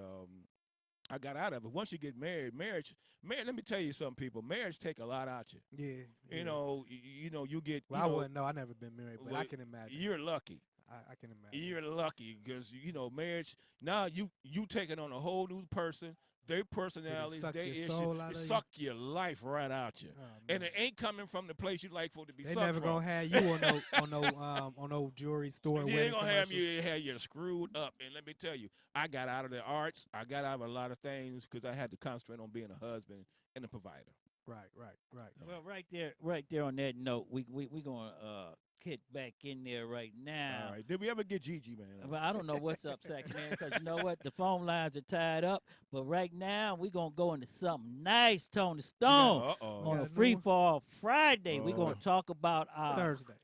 I got out of it. Once you get married, marriage. Let me tell you something, people. Marriage take a lot out you. Yeah. You know, you get. Well, I wouldn't know. I never been married, but I can imagine. You're lucky. I can imagine. You're lucky because marriage. Now you taking on a whole new person. Their personalities, their issues, suck your life right out you, and it ain't coming from the place you like for it to be. They sucked never from. gonna have you on no jewelry store. They ain't gonna have you screwed up. And let me tell you, I got out of the arts. I got out of a lot of things because I had to concentrate on being a husband and a provider. Right. Well, right there on that note, we gonna kick back in there right now. All right. Did we ever get Gigi, man? Well, I don't know what's up, Sax, man, because you know what? The phone lines are tied up. But right now, we're going to go into something nice, Tony Stone. On a Free Fall Friday, we're going to talk about our Thursday.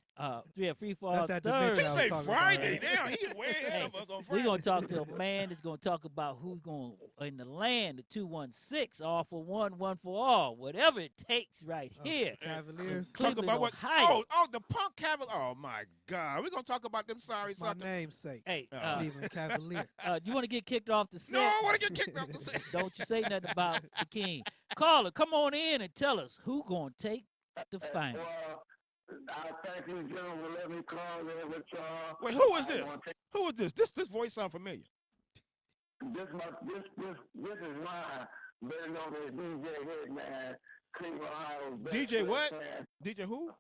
Free Fall That's Thursday. He say Friday. Damn, he's way ahead of us on Friday. We're going to talk to a man that's going to talk about who's going in the land, the 216, all for one, one for all, whatever it takes right here. Cavaliers. Talk about what? Ohio. The Punk Cavaliers. Oh, my God. We're going to talk about them sorry My namesake. Hey, Cleveland Cavalier. You want to get kicked off the set? No, I want to get kicked off the set. Don't you say nothing about the king. Caller, come on in and tell us who going to take the final. I thank you, gentlemen, for letting me call in with y'all. Wait, who is this? Who is this? This voice sound familiar. This is mine. Better known as DJ Hitman, Cleveland, Ohio's best DJ what? fan. DJ who?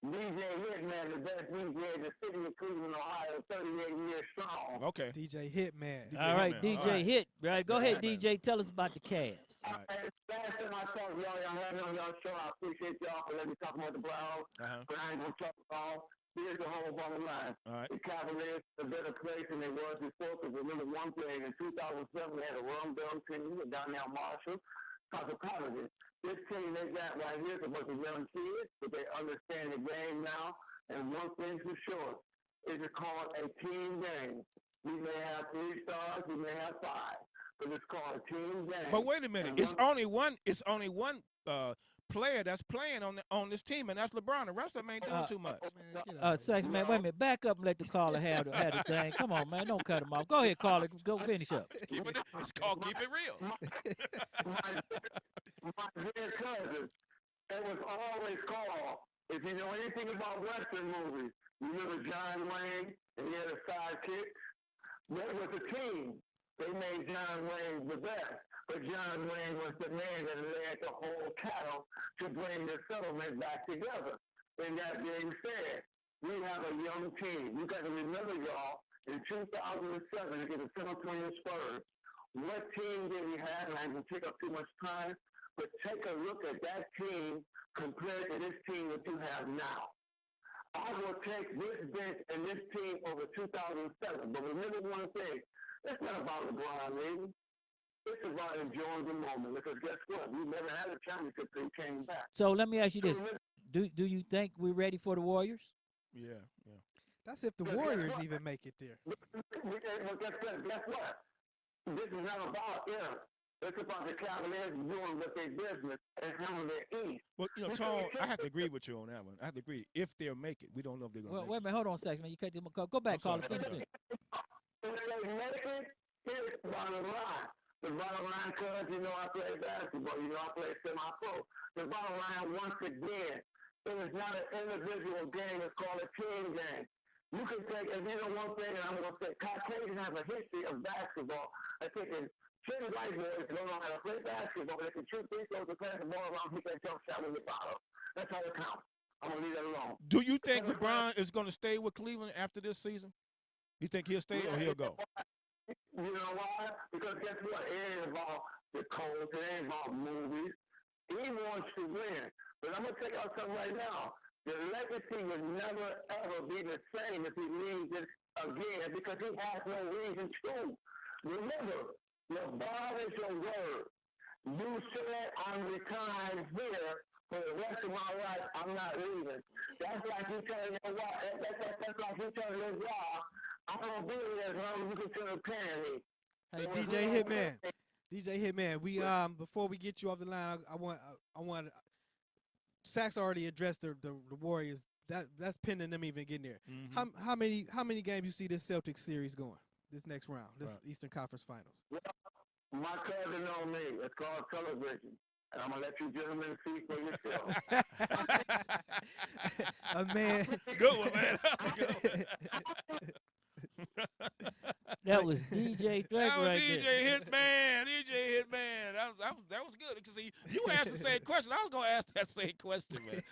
DJ Hitman, the best DJ in the city of Cleveland, Ohio, 38 years strong. Okay. DJ Hitman. All right, DJ Hit. Right, go ahead, DJ. Tell us about the Cavs. Last time I talked to y'all had me on y'all show. I appreciate y'all for letting me talk about the Browns. But I ain't gonna talk about. Here's the whole bottom line. The Cavaliers are a better place than they was before. Because remember one thing, in 2007 they had a run-down team with Donnell Marshall. Talk about it. This team they got right here is a bunch of young kids, but they understand the game now. And one thing's for sure, it's called a team game. We may have 3 stars, we may have 5, but it's called a team game. But wait a minute, it's only one player that's playing on this team, and that's LeBron. The rest of them ain't doing too much. Sex man, wait a minute. Back up and let the caller have the thing. Come on, man. Don't cut him off. Go ahead, caller. Go finish up. It's called Keep It Real. My dear cousins, it was always called, if you know anything about Western movies, you remember John Wayne and he had a sidekick? That was a team. They made John Wayne the best. But John Wayne was the man that led the whole cattle to bring the settlement back together. And that being said, we have a young team. You got to remember, y'all, in 2007, against the San Antonio Spurs, what team did we have? And I didn't take up too much time, but take a look at that team compared to this team that you have now. I will take this bench and this team over 2007. But remember one thing, it's not about LeBron leaving. It's about enjoying the moment, because guess what? We never had a championship until he came back. So let me ask you this: Do you think we're ready for the Warriors? Yeah. That's if the Warriors even make it there. Well, guess what? This is not about them. It's about the Cavaliers doing what they business and handling their East. Well, Tom, I have to agree with you on that one. I have to agree. If they'll make it, we don't know if they're going to make it. Wait a minute, hold on a second, man. You cut them. Go back, caller. Finish it. If they make it, here's the bottom line. The bottom line, because, I play basketball. I play semi-pro. The bottom line, once again, it is not an individual game. It's called a team game. You can take, and one thing, and I'm going to say, Caucasians have a history of basketball. I think 10 white boys don't know how to play basketball, but they can shoot free throws and pass the ball around, hit that jump shot with the bottle. That's how it counts. I'm going to leave that alone. Do you think LeBron is going to stay with Cleveland after this season? You think he'll stay or he'll go? You know why? Because guess what? It ain't about the codes. It ain't about movies. He wants to win. But I'm going to tell y'all something right now. The legacy will never, ever be the same if he leaves this again, because he has no reason to. Remember, LeBron is your word. You said I'm retiring here for the rest of my life. I'm not leaving. That's like you telling your wife. That's like you telling your wife, I'm going to be here as long as you consider paying me. Hey, DJ Hitman. DJ Hitman, we before we get you off the line, I want Sax already addressed the Warriors. That's pending them even getting there. How many games you see this Celtics series going? This next round, this Eastern Conference Finals. Well, my cousin know me. It's called television. And I'm going to let you gentlemen see for yourself. A man. Good one, man. That was DJ Track right DJ there. Hitman. DJ Hitman. That was good. Because you asked the same question. I was going to ask that same question, man.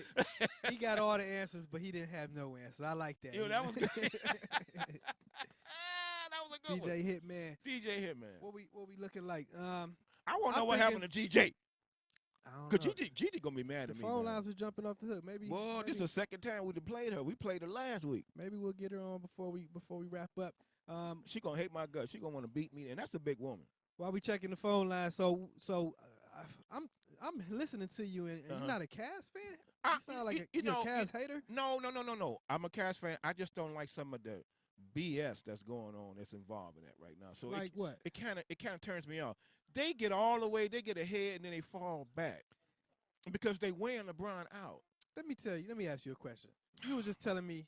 He got all the answers, but he didn't have no answers. I like that. That was good. That was a good DJ one. Hitman. DJ Hitman. What we looking like? I want to know what happened to GJ. Because GD going to be mad at me. The phone lines are jumping off the hook. Maybe. Well, this is the second time we played her. We played her last week. Maybe we'll get her on before we wrap up. She going to hate my guts. She going to want to beat me, and that's a big woman. While we checking the phone line, so I'm listening to you, and you're not a Cavs fan? You sound like you're a Cavs hater? No. I'm a Cavs fan. I just don't like some of the BS that's going on that's involved in that right now. So like what? It kind of turns me off. They get all the way, they get ahead, and then they fall back because they wearing LeBron out. Let me ask you a question. You were just telling me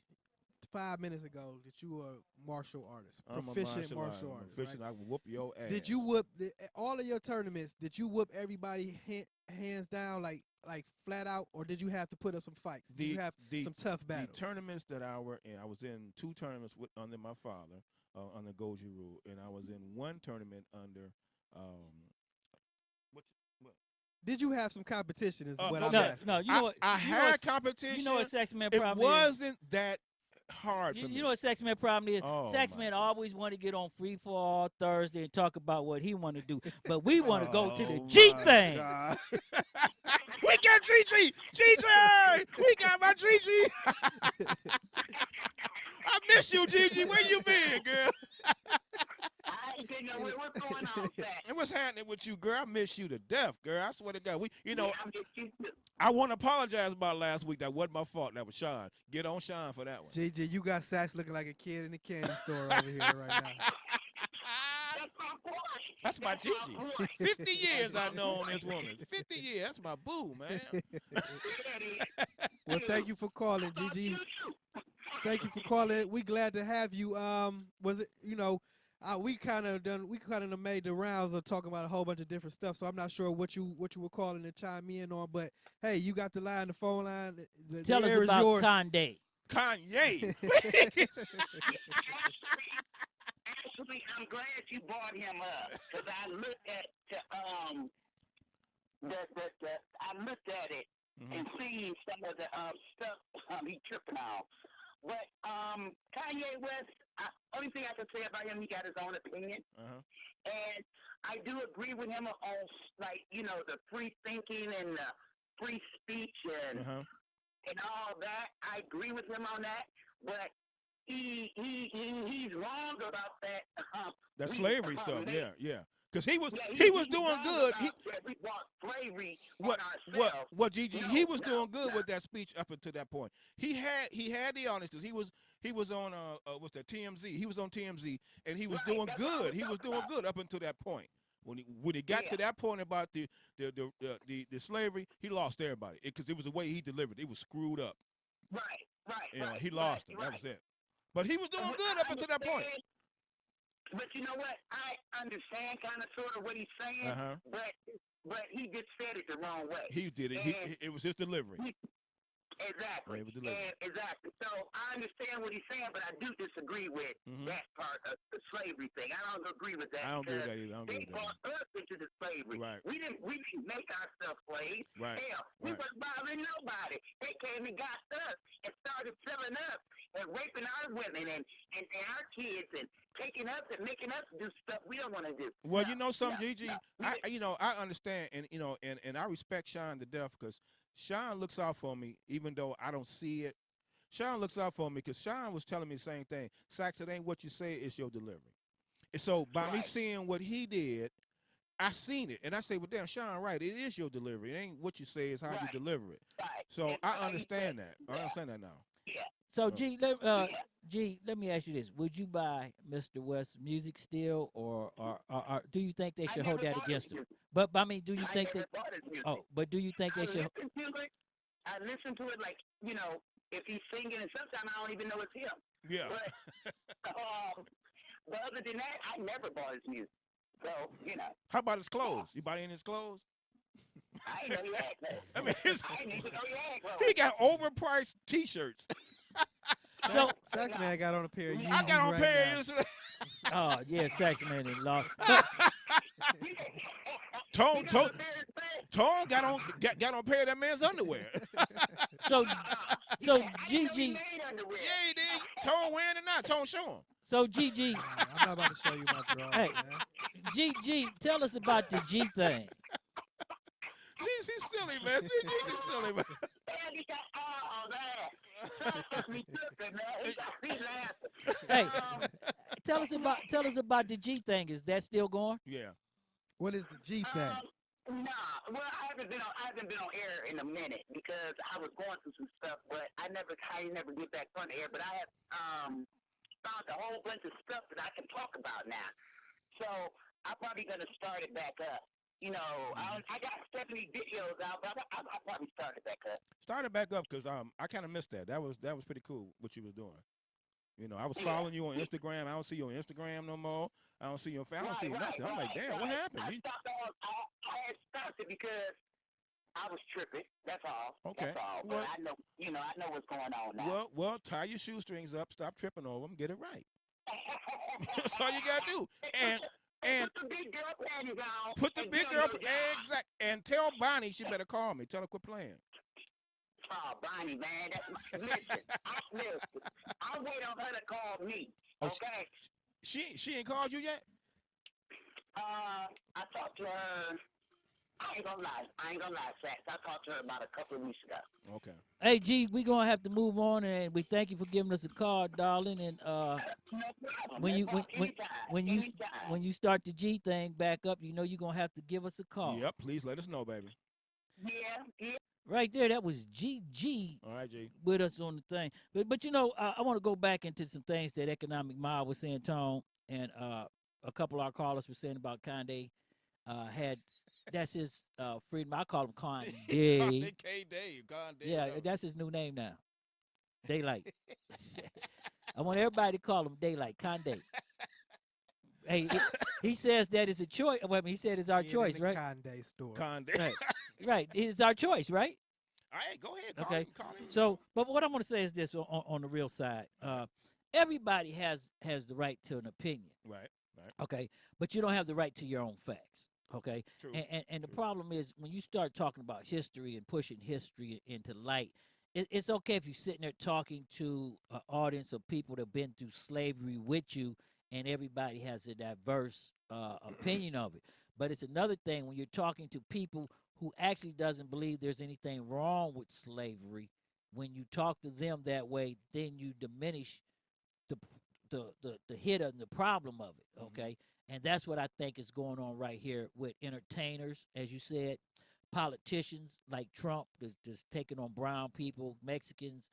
5 minutes ago that you were a martial artist, proficient martial artist. Proficient, right? I will whoop your ass. Did you whoop all of your tournaments? Did you whoop everybody hands down? Like like flat out, or did you have to put up some fights? Did you have some tough battles? The tournaments that I were in, I was in 2 tournaments under my father, under Goji rule, and I was in 1 tournament under what? Did you have some competition? Is what I'm no, asking. no, you know what? I had competition. You know what Sexy Man it problem is? wasn't that hard for me. You know what Sexy Man problem is? Oh, Sexy Man always want to get on Free for All Thursday and talk about what he want to do, but we want to go to the G thing. We got Gigi! Gigi! We got my Gigi! I miss you, Gigi. Where you been, girl? I didn't know what's going on, Zach. And what's happening with you, girl? I miss you to death, girl. I swear to God. I miss you too. I want to apologize about last week. That wasn't my fault. That was Sean. Get on Sean for that one. JJ, you got Sax looking like a kid in the candy store over here right now. That's my Gigi. 50 years I've known this woman. 50 years. That's my boo, man. Well, thank you for calling, Gigi. Thank you for calling. We glad to have you. Was it, we kind of made the rounds of talking about a whole bunch of different stuff. So I'm not sure what you were calling to chime in on, but hey, you got the phone line. Tell us about Kanye. Kanye. Actually, I'm glad you brought him up because I looked at I looked at it and seen some of the stuff he tripping on. But Kanye West, only thing I can say about him, he got his own opinion, and I do agree with him on the free thinking and the free speech and all that. I agree with him on that, but he's wrong about that. That slavery stuff, yeah. Because he was doing good. We brought slavery What Gigi? He was doing good with that speech up until that point. He had the honesty. He was on what's that, TMZ? He was on TMZ and he was doing good. He was doing good up until that point. When he got to that point about the slavery, he lost everybody because it was the way he delivered. It was screwed up. Right. He lost it. That was it. But he was doing good up until that point. But you know what? I understand kind of sort of what he's saying, but he just said it the wrong way. He did it. It was his delivery. Exactly. Exactly. So I understand what he's saying, but I do disagree with that part of the slavery thing. I don't agree with that. I don't agree with that either. They brought us into the slavery. Right. We didn't make ourselves slaves. Right. Hell, we wasn't bothering nobody. They came and got us and started selling us and raping our women and our kids and taking us and making us do stuff we don't want to do. Well, Gigi, I understand, and I respect Sean to death because Sean looks out for me, even though I don't see it. Sean looks out for me because Sean was telling me the same thing. Sax, it ain't what you say, it's your delivery. And so by me seeing what he did, I seen it. And I say, well, damn, Sean, right, it is your delivery. It ain't what you say, it's how you deliver it. So I understand that. I understand that now. So, G, let me ask you this. Would you buy Mr. West's music still, or do you think they should hold that against him? But I mean, do you think that? But do you think they should? I listen to it like, if he's singing, and sometimes I don't even know it's him. Yeah. But other than that, I never bought his music. So, How about his clothes? You buy any of his clothes? I didn't know he had clothes. I mean, I didn't even know he had clothes. He got overpriced T-shirts. Sax Man got on a pair of Yeezys. I got on a pair of Yeezys. Oh, yeah, Sax Man is lost. Tone got on a pair of that man's underwear. So Gigi. Yeah, he did. Tone wearing it now. Tone show him. So Gigi. I'm not about to show you my drawers, Hey, man. G, tell us about the G thing. He's silly, man. He's silly, man. Hey, tell us about the G thing. Is that still going? Yeah. What is the G thing? Nah, well, I haven't been on air in a minute because I was going through some stuff, but I never get back on the air. But I have found a whole bunch of stuff that I can talk about now. So I'm probably gonna start it back up. I got 70 videos out, but I'll probably start it back up. Start it back up because I kind of missed that. That was pretty cool what you was doing. I was following you on Instagram. I don't see you on Instagram no more. I don't see your family. I don't see nothing. I'm like, damn, what happened? I had stopped it because I was tripping. That's all. Okay. That's all. But I know, I know what's going on now. Well, tie your shoestrings up. Stop tripping over them. Get it right. That's all you gotta do. And put the big girl panties on. Put the big girl exact. And tell Bonnie she better call me. Tell her quit playing. Oh, Bonnie, man. Listen. I'll wait on her to call me. Okay. She ain't called you yet? I talked to her. I ain't gonna lie, Sax. I talked to her about a couple of weeks ago. Okay. Hey, G, we're going to have to move on, and we thank you for giving us a call, darling. And no problem. when you start the G thing back up, you're going to have to give us a call. Yep, please let us know, baby. Yeah. Right there, that was GG. All right, G. With us on the thing. But I want to go back into some things that Economic Mob was saying, Tone, and a couple of our callers were saying about Kanye had. That's his freedom. I call him Kanye. K-Dave. Yeah, that's his new name now. Daylight. I want everybody to call him Daylight. Kanye. Hey, he says that is a choice. Well, he said it's our choice, right? Kanye store. Kanye. Right. It's our choice, right? All right, go ahead. Call him. So, but what I'm going to say is this on the real side. Everybody has the right to an opinion. Right. Okay, but you don't have the right to your own facts. Okay, True. And the problem is when you start talking about history and pushing history into light, it's okay if you're sitting there talking to an audience of people that have been through slavery with you, and everybody has a diverse opinion of it. But it's another thing when you're talking to people who actually doesn't believe there's anything wrong with slavery. When you talk to them that way, then you diminish the hit and the problem of it. Okay. And that's what I think is going on right here with entertainers, as you said, politicians like Trump that's taking on brown people, Mexicans,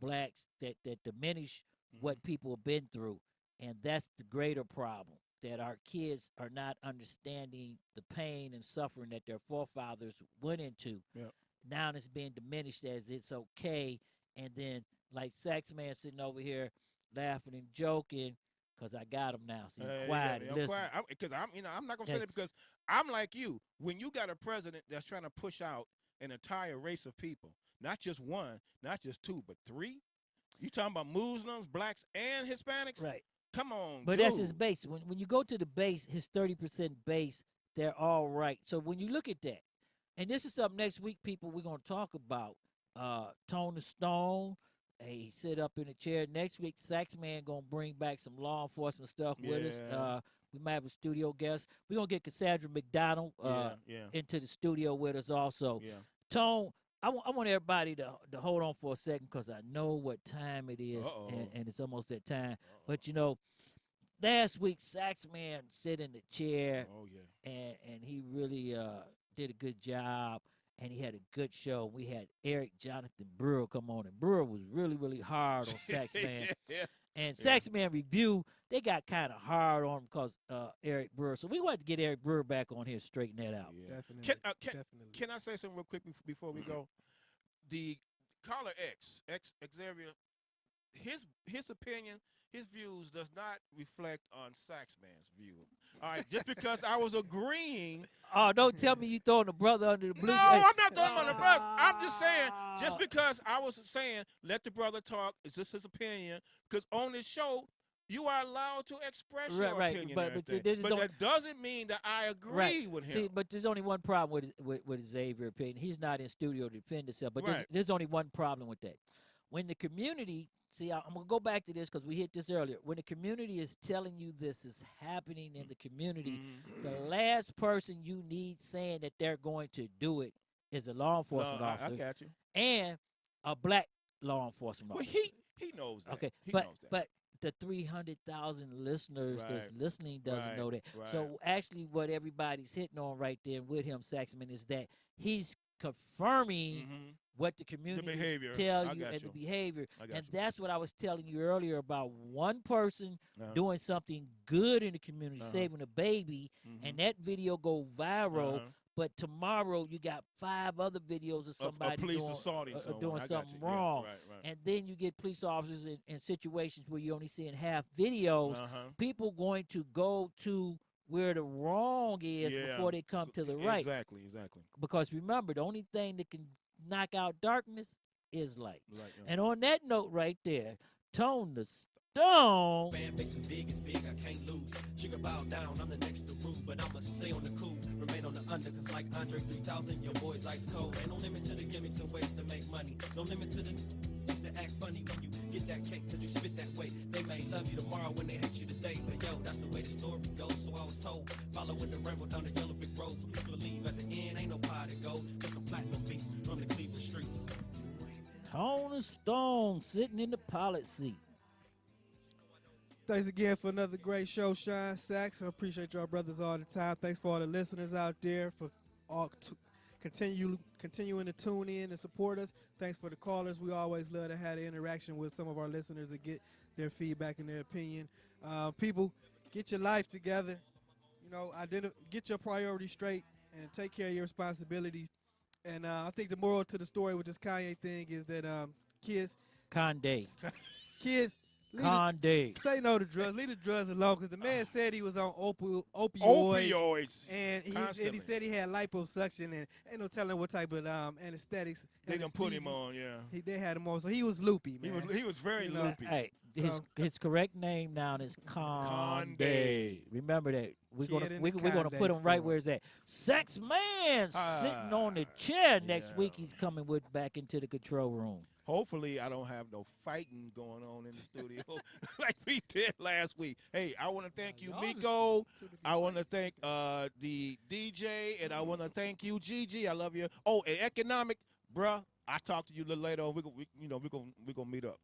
blacks, that diminish what people have been through. And that's the greater problem, that our kids are not understanding the pain and suffering that their forefathers went into. Yep. Now it's being diminished as it's okay. And then like Sax Man sitting over here laughing and joking, because I got him now. So you're quiet and listen. Because I'm not gonna say that because I'm like you. When you got a president that's trying to push out an entire race of people, not just one, not just two, but three. You talking about Muslims, blacks, and Hispanics? Right. Come on, but that's his base. When you go to the base, his 30% base, they're all right. So when you look at that, and this is something next week, people, we're gonna talk about. Tone the Stone. Hey, he sit up in the chair. Next week, Sax Man gonna bring back some law enforcement stuff with us. We might have a studio guest. We're gonna get Cassandra McDonald into the studio with us also. Yeah. Tone, I want everybody to hold on for a second because I know what time it is, and it's almost that time. But last week Sax Man sit in the chair, and he really did a good job. And he had a good show. We had Eric Jonathan Brewer come on, and Brewer was really, really hard on Sax Man. And Sax Man Review, they got kind of hard on him because Eric Brewer. So we want to get Eric Brewer back on here and straighten that out. Yeah. Definitely. Can I say something real quick before we go? The caller Xavier, his opinion, his views does not reflect on Sax Man's view. All right, just because I was agreeing. Oh, don't tell me you throwing the brother under the blue. No, I'm not throwing him under the bus. I'm just saying, just because I was saying, let the brother talk, it's just his opinion. Because on this show, you are allowed to express your opinion. But that doesn't mean that I agree with him. See, but there's only one problem with Xavier's opinion. He's not in studio to defend himself. But there's only one problem with that. When the community, see, I'm going to go back to this because we hit this earlier. When the community is telling you this is happening in the community, the last person you need saying that they're going to do it is a law enforcement officer. I got you. And a black law enforcement officer. Well, he knows that. Okay, but the 300,000 listeners that's listening doesn't know that. Right. So actually what everybody's hitting on right there with him, Saxman, is that he's confirming what the community tell you and the behavior. And that's what I was telling you earlier about one person doing something good in the community, saving a baby, and that video go viral. But tomorrow you got 5 other videos of somebody doing something wrong. And then you get police officers in situations where you're only seeing half videos. People going to go to where the wrong is before they come to the right. Exactly. Because remember, the only thing that can knock out darkness is light. Right, And on that note right there, Tone the Stone. Fan base is big, I can't lose. Sugar bow down, I'm the next to rule, but I'ma stay on the cool, remain on the under, cause like Andre 3000, your boy's ice cold. Ain't no limit to the gimmicks and ways to make money. No limit to the just to act funny when you get that cake, cause you spit that way. They may love you tomorrow when they hate you today, but yo, that's the way the story goes. So I was told, following the rainbow down the yellow brick road. Please believe at the end ain't no pie to go, just some platinum beats from the Cleveland streets. Tone the Stone sitting in the pilot seat. Thanks again for another great show, Shine Sachs. I appreciate y'all brothers all the time. Thanks for all the listeners out there for all continuing to tune in and support us. Thanks for the callers. We always love to have the interaction with some of our listeners and get their feedback and their opinion. People, get your life together. You know, get your priorities straight and take care of your responsibilities. And I think the moral to the story with this Kanye thing is that kids, say no to drugs. Leave the drugs alone, because the man said he was on opioids. And he said he had liposuction, and ain't no telling what type of anesthetics they done put him on. They had him on, so he was loopy, man. He was very loopy. Hey, his correct name now is Conde. Remember that. We're gonna put him right where it's at. Sex Man sitting on the chair next week. He's coming back into the control room. Hopefully, I don't have no fighting going on in the studio like we did last week. Hey, I want to thank you, Miko. I want to thank the DJ, and I want to thank you, Gigi. I love you. Oh, and Economic, bruh. I'll talk to you a little later on. We're gonna meet up.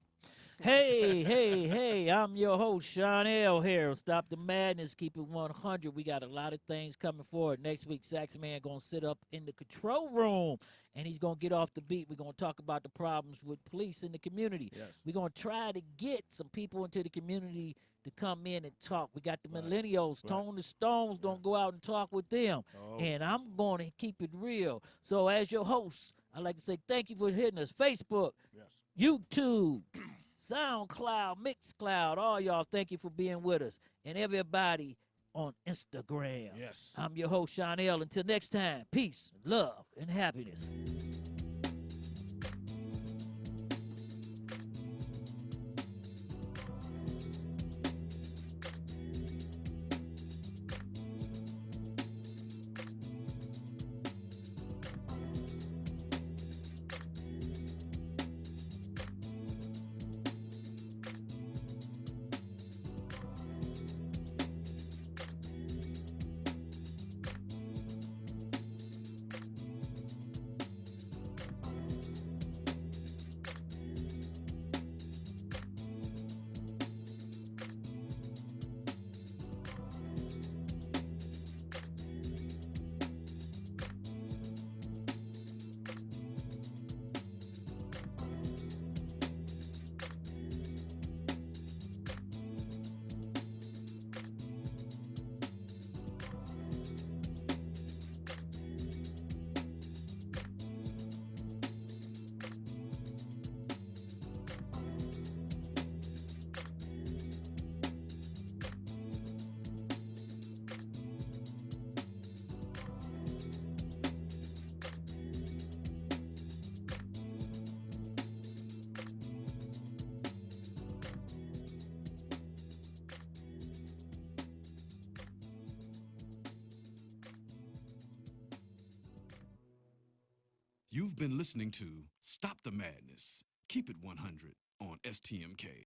Hey, I'm your host, Sean L. here. Stop the Madness, keep it 100. We got a lot of things coming forward. Next week, Sax Man going to sit up in the control room, and he's going to get off the beat. We're going to talk about the problems with police in the community. Yes. We're going to try to get some people into the community to come in and talk. We got the millennials. Tone the Stones don't go out and talk with them. And I'm going to keep it real. So as your host, I'd like to say thank you for hitting us. Facebook, YouTube, SoundCloud, Mixcloud, all y'all, thank you for being with us. And everybody on Instagram. Yes. I'm your host, Sean L. Until next time, peace, love, and happiness. You've been listening to Stop the Madness, Keep It 100 on STMK.